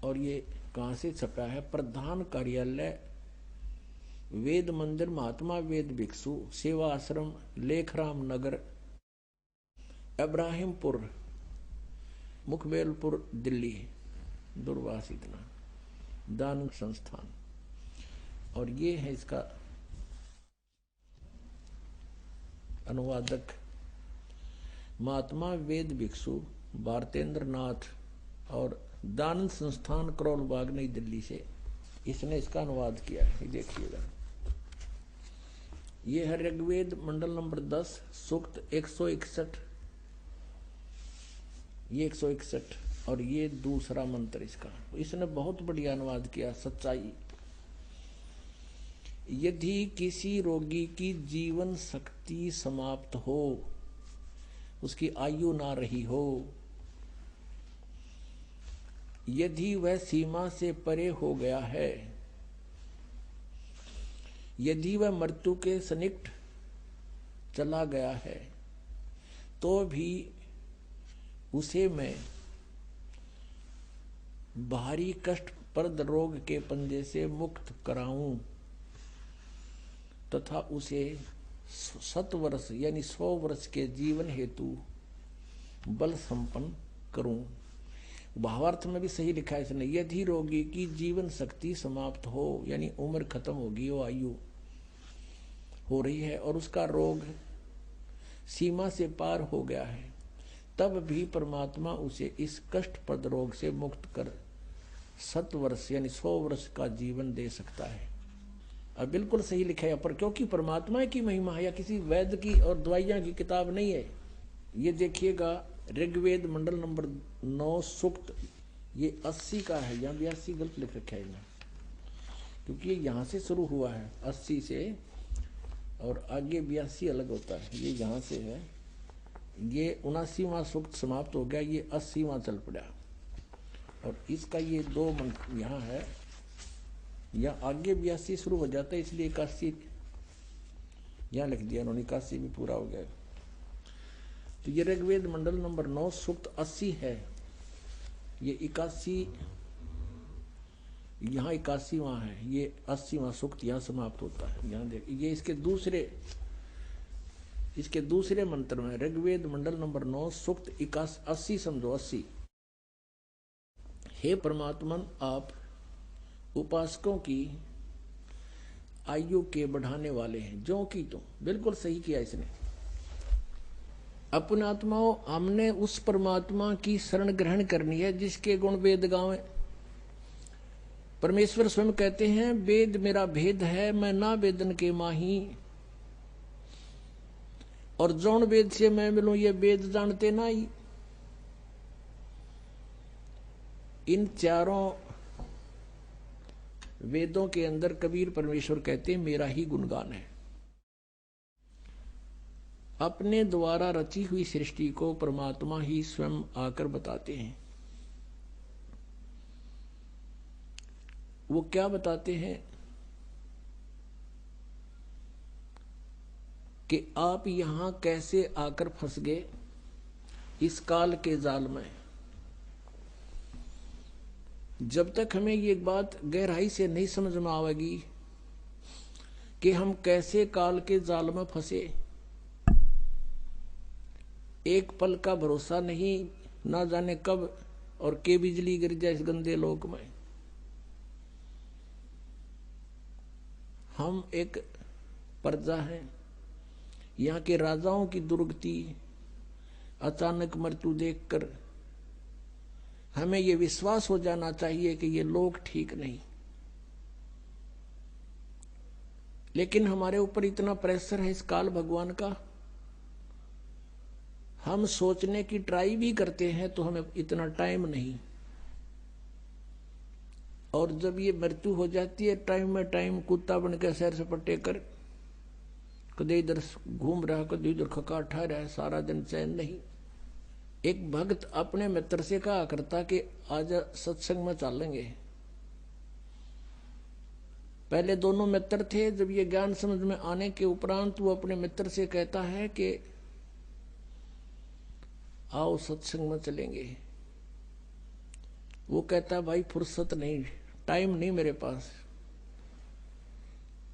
और ये कहां से छपा है? प्रधान कार्यालय वेद मंदिर महात्मा वेद भिक्षु सेवा आश्रम लेखराम नगर इब्राहिमपुर मुखबेलपुर दिल्ली दूरवास इतना दान संस्थान। और ये है इसका अनुवादक महात्मा वेद भिक्षु भारतेंद्र नाथ और दान संस्थान करोल बाग नई दिल्ली से इसने इसका अनुवाद किया है। देखिएगा ये है ऋग्वेद मंडल नंबर 10 सूक्त 161, ये 161 और ये दूसरा मंत्र इसका। इसने बहुत बढ़िया अनुवाद किया। सच्चाई, यदि किसी रोगी की जीवन शक्ति समाप्त हो, उसकी आयु ना रही हो, यदि वह सीमा से परे हो गया है, यदि वह मृत्यु के सन्निकट चला गया है, तो भी उसे मैं बाहरी कष्टप्रद रोग के पंजे से मुक्त कराऊं तथा उसे 7 वर्ष यानी 100 वर्ष के जीवन हेतु बल संपन्न करूं। भावार्थ में भी सही लिखा है इसने, यदि रोगी की जीवन शक्ति समाप्त हो यानी उम्र खत्म होगी, वो आयु हो रही है और उसका रोग सीमा से पार हो गया है, तब भी परमात्मा उसे इस कष्टप्रद रोग से मुक्त कर 7 वर्ष यानी 100 वर्ष का जीवन दे सकता है। अब बिल्कुल सही लिखा है, पर क्योंकि परमात्मा की महिमा है या किसी वैद्य की और दवाइयां की किताब नहीं है। ये देखिएगा ऋग्वेद मंडल नंबर 9 सूक्त, ये 80 का है, यहाँ 82 गलत लिख रखा है यहाँ, क्योंकि ये यहाँ से शुरू हुआ है 80 से और आगे 82 अलग होता है, ये यहाँ से है। ये 79वां सूक्त समाप्त हो गया, ये 80वां चल पड़ा और इसका ये 2 मंत्र यहाँ है, या आगे 82 शुरू हो जाता है, इसलिए 81 यहाँ लिख दिया उन्होंने, 81 भी पूरा हो गया। तो ये ऋग्वेद मंडल नंबर 9 सूक्त 80 है, ये 81 यहाँ 81वां है, ये 80वां सूक्त यहाँ समाप्त होता है। यहाँ देख, ये इसके दूसरे मंत्र में ऋग्वेद मंडल नंबर 9 सूक्त 80 समझो 80। हे परमात्मन, आप उपासकों की आयु के बढ़ाने वाले हैं, जो कि तुम, बिल्कुल सही किया इसने। अपने आत्माओं, हमने उस परमात्मा की शरण ग्रहण करनी है जिसके गुण वेद गावें। परमेश्वर स्वयं कहते हैं, वेद मेरा भेद है, मैं ना वेदन के माही, और जौन वेद से मैं मिलूं ये वेद जानते ना ही। इन चारों वेदों के अंदर कबीर परमेश्वर कहते हैं मेरा ही गुणगान है। अपने द्वारा रची हुई सृष्टि को परमात्मा ही स्वयं आकर बताते हैं। वो क्या बताते हैं कि आप यहां कैसे आकर फंस गए इस काल के जाल में। जब तक हमें ये बात गहराई से नहीं समझ में आवेगी कि हम कैसे काल के जाल में फंसे, एक पल का भरोसा नहीं, ना जाने कब और के बिजली गिर जाए इस गंदे लोक में। हम एक प्रजा हैं, यहाँ के राजाओं की दुर्गति, अचानक मृत्यु देखकर हमें ये विश्वास हो जाना चाहिए कि ये लोग ठीक नहीं। लेकिन हमारे ऊपर इतना प्रेशर है इस काल भगवान का, हम सोचने की ट्राई भी करते हैं तो हमें इतना टाइम नहीं, और जब ये मृत्यु हो जाती है टाइम में टाइम कुत्ता बन के सैर सपाटे कर, कदे इधर घूम रहा कदे इधर खकाठा रहा है, सारा दिन चैन नहीं। एक भक्त अपने मित्र से कहा करता कि आज सत्संग में चलेंगे। पहले दोनों मित्र थे, जब ये ज्ञान समझ में आने के उपरांत वो अपने मित्र से कहता है कि आओ सत्संग में चलेंगे। वो कहता भाई फुर्सत नहीं, टाइम नहीं मेरे पास।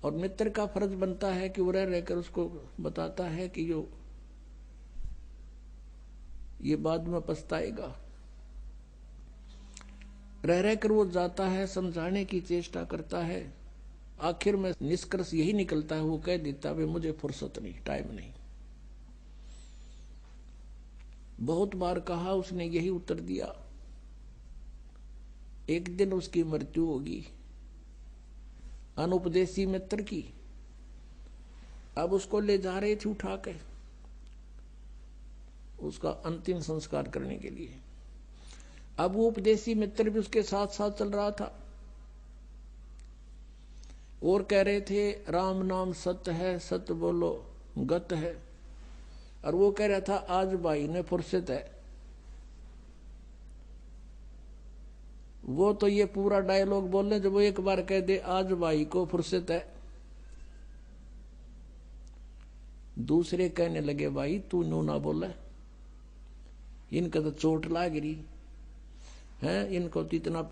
और मित्र का फर्ज बनता है कि वो रहकर उसको बताता है कि जो ये बाद में पछताएगा। रहकर वो जाता है, समझाने की चेष्टा करता है, आखिर में निष्कर्ष यही निकलता है, वो कह देता भाई मुझे फुर्सत नहीं, टाइम नहीं। बहुत बार कहा, उसने यही उत्तर दिया। एक दिन उसकी मृत्यु होगी, अनुपदेशी मित्र की। अब उसको ले जा रहे थे उठा के उसका अंतिम संस्कार करने के लिए। अब वो उपदेशी मित्र भी उसके साथ साथ चल रहा था और कह रहे थे राम नाम सत्य है, सत्य बोलो गत है। और वो कह रहा था आज भाई ने फुर्सत है। वो तो ये पूरा डायलॉग बोलने, जब वो एक बार कह दे आज भाई को फुर्सत है, दूसरे कहने लगे भाई तू नू ना बोले, इनका तो चोट लाग रही है, इनको तो इतना,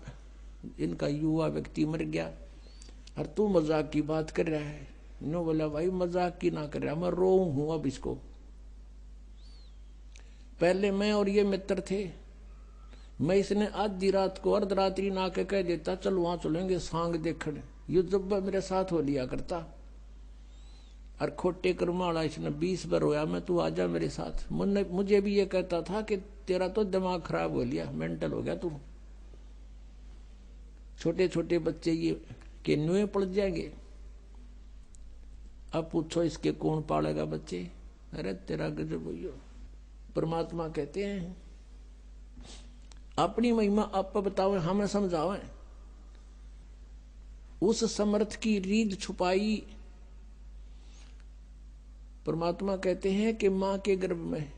इनका युवा व्यक्ति मर गया और तू मजाक की बात कर रहा है। नो बोला भाई मजाक की ना कर रहा, मैं रो हूं अब इसको। पहले मैं और ये मित्र थे, मैं इसने आधी रात को अर्धरात्रि ना के कह देता चल वहां चलेंगे सांग देखने, ये जब मेरे साथ हो लिया करता। और खोटे कर्माड़ा इसने 20 बार रोया मैं तू आजा मेरे साथ। मुझे भी ये कहता था कि तेरा तो दिमाग खराब हो लिया, मेंटल हो गया तू। छोटे छोटे बच्चे ये के नुए पड़ जाएंगे। अब पूछो इसके कौन पालेगा बच्चे? अरे तेरा गजब भैया। परमात्मा कहते हैं अपनी महिमा आप बताओ, हमें समझाओ। उस समर्थ की रीढ़ छुपाई। परमात्मा कहते हैं कि मां के गर्भ में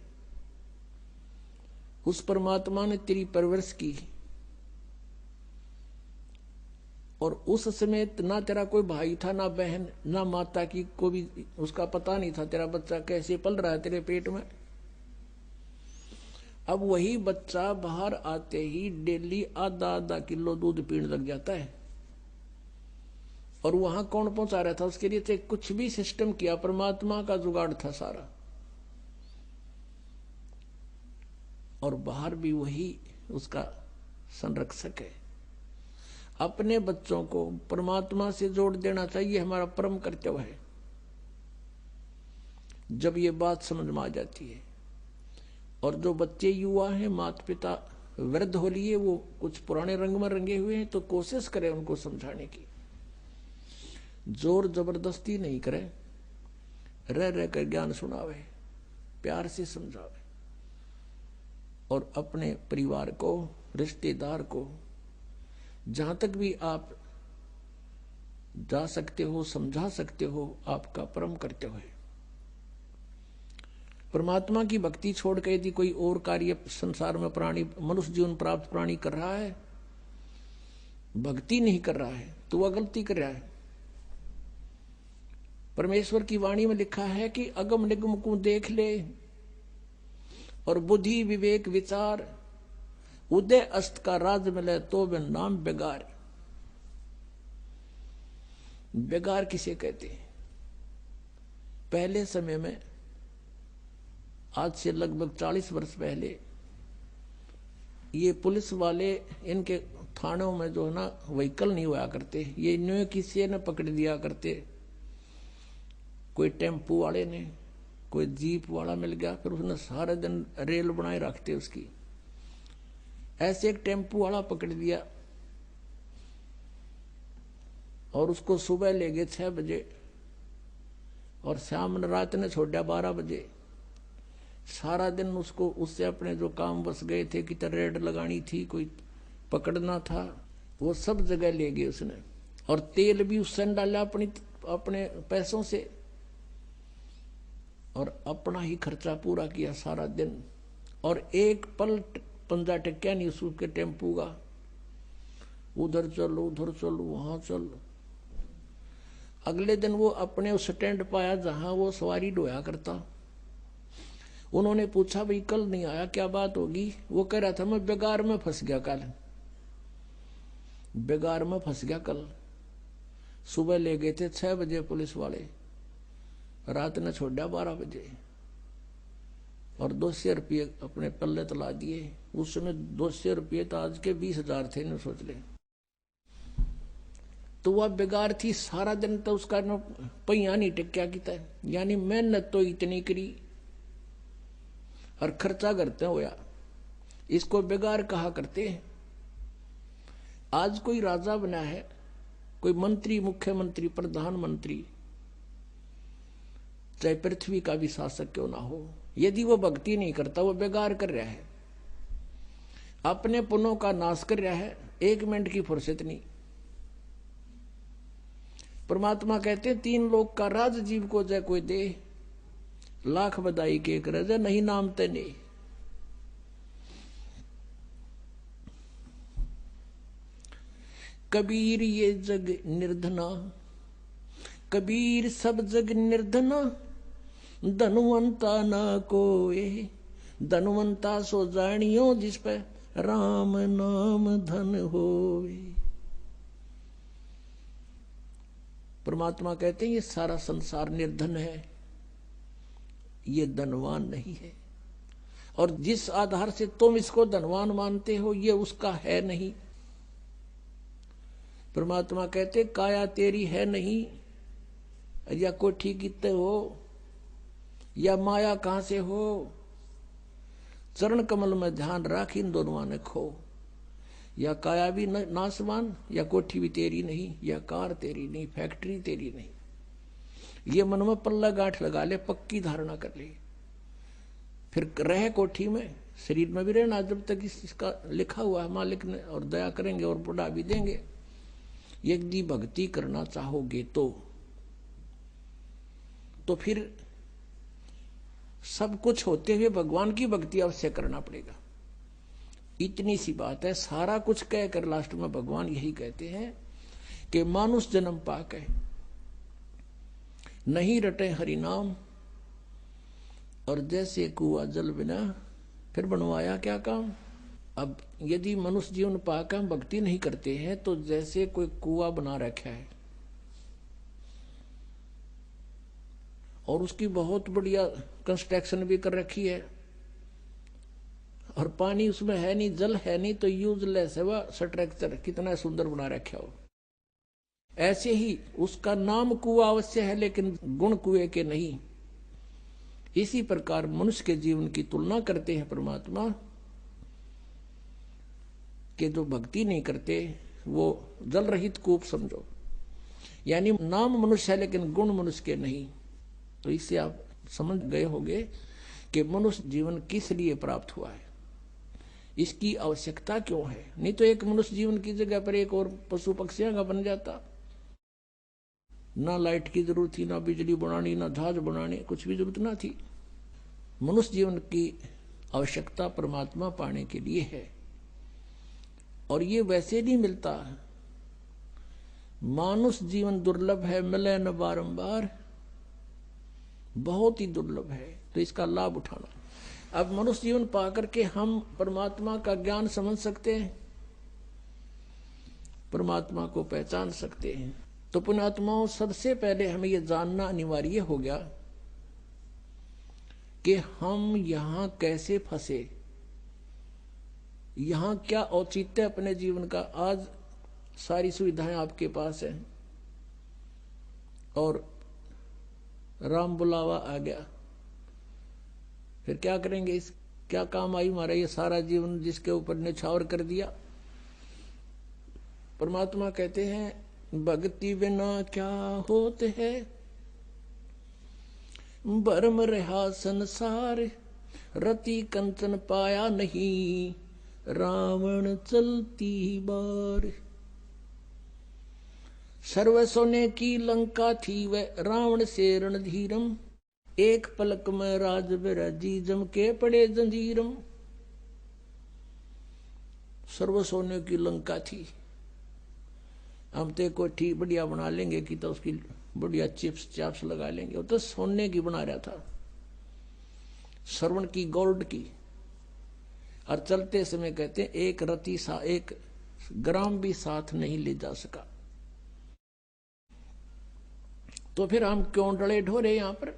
उस परमात्मा ने तेरी परवरिश की, और उस समय ना तेरा कोई भाई था, ना बहन, ना माता की को भी उसका पता नहीं था तेरा बच्चा कैसे पल रहा है तेरे पेट में। अब वही बच्चा बाहर आते ही डेली आधा आधा किलो दूध पीने लग जाता है, और वहां कौन पहुंचा रहा था उसके लिए? चाहे कुछ भी सिस्टम किया, परमात्मा का जुगाड़ था सारा। और बाहर भी वही उसका संरक्षक है। अपने बच्चों को परमात्मा से जोड़ देना चाहिए, हमारा परम कर्तव्य है। जब ये बात समझ में आ जाती है, और जो बच्चे युवा हैं, माता पिता वृद्ध हो लिए, वो कुछ पुराने रंग में रंगे हुए हैं, तो कोशिश करें उनको समझाने की। जोर जबरदस्ती नहीं करे, रह रह कर ज्ञान सुनावे, प्यार से समझावे, और अपने परिवार को, रिश्तेदार को जहां तक भी आप जा सकते हो, समझा सकते हो, आपका परम कर्तव्य है। परमात्मा की भक्ति छोड़ के यदि कोई और कार्य संसार में प्राणी, मनुष्य जीवन प्राप्त प्राणी कर रहा है, भक्ति नहीं कर रहा है, तो वह गलती कर रहा है। परमेश्वर की वाणी में लिखा है कि अगम निगम को देख ले, और बुद्धि विवेक विचार, उदय अस्त का राज मिले तो वे नाम बेगार। बेगार किसे कहते हैं? पहले समय में, आज से लगभग 40 वर्ष पहले, ये पुलिस वाले, इनके थानों में जो है ना व्हीकल नहीं हुआ करते, ये न्यू किसी ने पकड़ दिया करते। कोई टेम्पू वाले ने, कोई जीप वाला मिल गया, फिर उसने सारे दिन रेल बनाए रखते उसकी। ऐसे एक टेम्पू वाला पकड़ दिया, और उसको सुबह ले गए 6 बजे, और शाम रात ने छोड़ा 12 बजे। सारा दिन उसको, उससे अपने जो काम बस गए थे, कि रेड लगानी थी, कोई पकड़ना था, वो सब जगह ले गए उसने। और तेल भी उससे डाला अपने पैसों से, और अपना ही खर्चा पूरा किया सारा दिन। और एक पल पंजा टेक्या नहीं उसके टेम्पू का, उधर चलो उधर चलो वहां चलो। अगले दिन वो अपने उस स्टैंड पाया जहां वो सवारी ढोया करता। उन्होंने पूछा, भाई कल नहीं आया, क्या बात होगी? वो कह रहा था, मैं बेगार में फंस गया, कल बेगार में फंस गया। कल सुबह ले गए थे 6 बजे पुलिस वाले, रात ने छोड़ा 12 बजे, और 200 रुपये अपने पल्ले तला दिए। उस समय 200 रुपये तो आज के 20,000 थे, न सोच ले। तो वह बेगार थी, सारा दिन तो उसका न पहिया नहीं टिक्या की था, यानी मेहनत तो इतनी करी और खर्चा करते होया, इसको बेगार कहा करते हैं। आज कोई राजा बना है, कोई मंत्री, मुख्यमंत्री, प्रधानमंत्री, चाहे पृथ्वी का भी शासक क्यों ना हो, यदि वो भक्ति नहीं करता, वो बेगार कर रहा है, अपने पुण्यों का नाश कर रहा है, 1 मिनट की फुर्सत नहीं। परमात्मा कहते हैं, 3 लोक का राज जीव को जय कोई दे, लाख बधाई के करे जय नहीं नाम तेने। कबीर ये जग निर्धना, कबीर सब जग निर्धना, धनवंता ना कोए, धनवंता सो जानियो जिस पे राम नाम धन होवे। परमात्मा कहते हैं ये सारा संसार निर्धन है, ये धनवान नहीं है, और जिस आधार से तुम इसको धनवान मानते हो ये उसका है नहीं। परमात्मा कहते काया तेरी है नहीं, या कोठी कितने हो, या माया कहां से हो, चरण कमल में ध्यान राख, इन दोनों ने खो। या काया भी नासवान, या कोठी भी तेरी नहीं, या कार तेरी नहीं, फैक्ट्री तेरी नहीं, ये मन में पल्ला गांठ लगा ले, पक्की धारणा कर ले, फिर रहे कोठी में, शरीर में भी रहना जब तक इसका लिखा हुआ है मालिक ने, और दया करेंगे और बुढ़ा भी देंगे। यदि भक्ति करना चाहोगे तो फिर सब कुछ होते हुए भगवान की भक्ति अवश्य करना पड़ेगा। इतनी सी बात है। सारा कुछ कहकर लास्ट में भगवान यही कहते हैं कि मानुष जन्म पाके नहीं रटे हरि नाम, और जैसे कुआ जल बिना फिर बनवाया क्या काम। अब यदि मनुष्य जीवन पाकर हम भक्ति नहीं करते हैं तो जैसे कोई कुआ बना रखा है और उसकी बहुत बढ़िया कंस्ट्रक्शन भी कर रखी है और पानी उसमें है नहीं, जल है नहीं, तो यूजलेस है वह स्ट्रक्चर, कितना सुंदर बना रखा हो। ऐसे ही उसका नाम कुआ अवश्य है लेकिन गुण कुएं के नहीं। इसी प्रकार मनुष्य के जीवन की तुलना करते हैं परमात्मा के जो भक्ति नहीं करते वो जल रहित कूप समझो, यानी नाम मनुष्य है लेकिन गुण मनुष्य के नहीं। तो इससे आप समझ गए होंगे कि मनुष्य जीवन किस लिए प्राप्त हुआ है, इसकी आवश्यकता क्यों है। नहीं तो एक मनुष्य जीवन की जगह पर एक और पशु पक्षियों का बन जाता। ना लाइट की जरूरत थी, ना बिजली बनानी, ना जहाज बनाने, कुछ भी जरूरत ना थी। मनुष्य जीवन की आवश्यकता परमात्मा पाने के लिए है और ये वैसे नहीं मिलता। मानुष जीवन दुर्लभ है, मिले न बारंबार, बहुत ही दुर्लभ है, तो इसका लाभ उठाना। अब मनुष्य जीवन पा करके हम परमात्मा का ज्ञान समझ सकते हैं, परमात्मा को पहचान सकते हैं। तो पुण्यात्माओं, सबसे पहले हमें यह जानना अनिवार्य हो गया कि हम यहां कैसे फंसे, यहां क्या औचित्य अपने जीवन का। आज सारी सुविधाएं आपके पास हैं और राम बुलावा आ गया, फिर क्या करेंगे? इस क्या काम आई हमारा ये सारा जीवन जिसके ऊपर निछावर कर दिया। परमात्मा कहते हैं भक्ति बिना क्या होते है, भरम रहा संसार, रति कंचन पाया नहीं, रावण चलती बार। सर्व सोने की लंका थी वह रावण से रणधीरम, एक पलक में राज बिराजी जम के पड़े जंजीरम। सर्व सोने की लंका थी, हम तो कोठी बढ़िया बना लेंगे कि तो उसकी बढ़िया चिप्स चाप्स लगा लेंगे, वो तो सोने की बना रहा था, श्रवण की, गोल्ड की। और चलते समय कहते एक रति सा एक ग्राम भी साथ नहीं ले जा सका। तो फिर हम क्यों डले ढोरे यहां पर?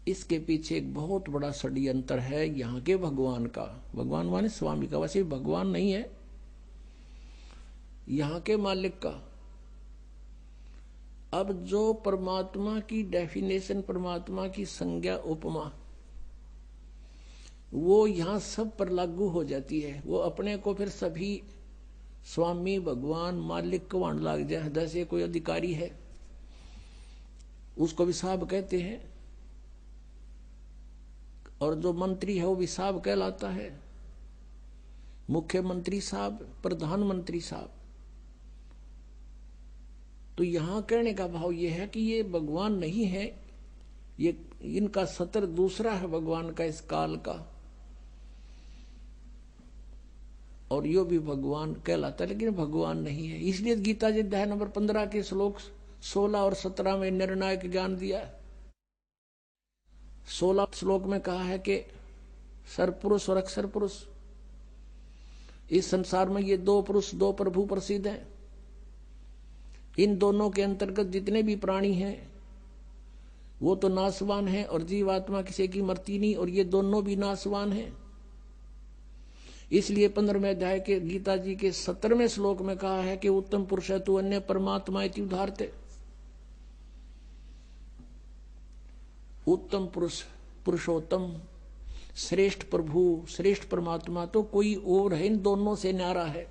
इसके पीछे एक बहुत बड़ा षड्यंत्र है यहाँ के भगवान का। भगवान माने स्वामी का, वैसे भगवान नहीं है, यहाँ के मालिक का। अब जो परमात्मा की डेफिनेशन, परमात्मा की संज्ञा, उपमा, वो यहां सब पर लागू हो जाती है। वो अपने को फिर सभी स्वामी, भगवान, मालिक कवान लाग जाए। जैसे कोई अधिकारी है उसको भी साहब कहते हैं, और जो मंत्री है वो भी साहब कहलाता है, मुख्यमंत्री साहब, प्रधानमंत्री साहब। तो यहां कहने का भाव यह है कि ये भगवान नहीं है, ये इनका सतर दूसरा है भगवान का, इस काल का, और यो भी भगवान कहलाता है लेकिन भगवान नहीं है। इसलिए गीता जी अध्याय नंबर 15 के श्लोक 16 और 17 में निर्णायक ज्ञान दिया है। 16 श्लोक में कहा है कि सरपुरुष और अक्षर पुरुष, इस संसार में ये दो पुरुष, दो प्रभु प्रसिद्ध हैं। इन दोनों के अंतर्गत जितने भी प्राणी हैं वो तो नाशवान हैं, और जीवात्मा किसी की मरती नहीं, और ये दोनों भी नाशवान हैं। इसलिए 15वें अध्याय के गीता जी के 17वें श्लोक में कहा है कि उत्तम पुरुष है तू अन्य परमात्मा इति उदाहरते। उत्तम पुरुष, पुरुषोत्तम, श्रेष्ठ प्रभु, श्रेष्ठ परमात्मा तो कोई और है, इन दोनों से न्यारा है,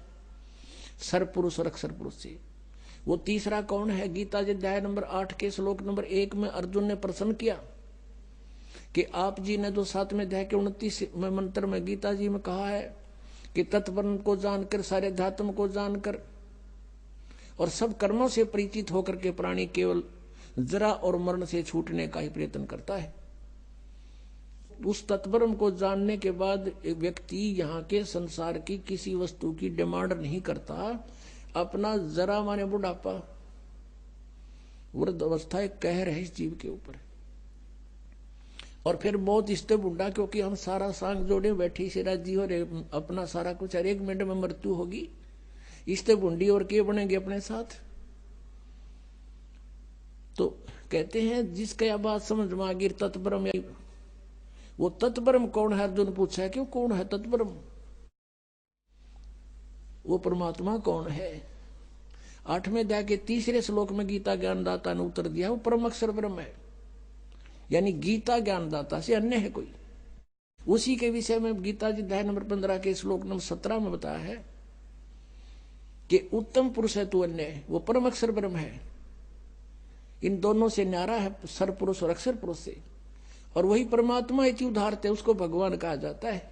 सर पुरुष और अक्षर पुरुष से। वो तीसरा कौन है? गीता जी अध्याय नंबर 8 के श्लोक नंबर 1 में अर्जुन ने प्रश्न किया कि आप जी ने जो 7वें अध्याय के 29वें मंत्र में गीता जी में कहा है कि तत्परम को जानकर, सारे अध्यात्म को जानकर और सब कर्मों से परिचित होकर के प्राणी केवल जरा और मरण से छूटने का ही प्रयत्न करता है। उस तत्परम को जानने के बाद एक व्यक्ति यहाँ के संसार की किसी वस्तु की डिमांड नहीं करता। अपना जरा माने बुढ़ापा, वृद्ध अवस्था एक कहर है इस जीव के ऊपर। और फिर बहुत इससे बुढ़ा, क्योंकि हम सारा सांग जोड़े बैठी से राजी हो रहे, अपना सारा कुछ हर 1 मिनट में मृत्यु होगी, इससे बुंडी और के बनेंगे अपने साथ। तो कहते हैं जिसका यह बात समझ में आ गई तत्परम, वो तत्परम कौन है? अर्जुन पूछा है क्यों कौन है तत्परम? वो परमात्मा कौन है? 8वें अध्याय के 3रे श्लोक में गीता ज्ञानदाता ने उत्तर दिया, वो परम अक्षर ब्रह्म है। यानी गीता ज्ञानदाता से अन्य है कोई। उसी के विषय में गीता जी अध्याय नंबर 15 के श्लोक नंबर 17 में बताया है कि उत्तम पुरुष है तू अन्य है, वो परम अक्षर ब्रह्म है। इन दोनों से न्यारा है सर पुरुष और अक्षर पुरुष से, और वही परमात्मा इति उदाहरते, उसको भगवान कहा जाता है।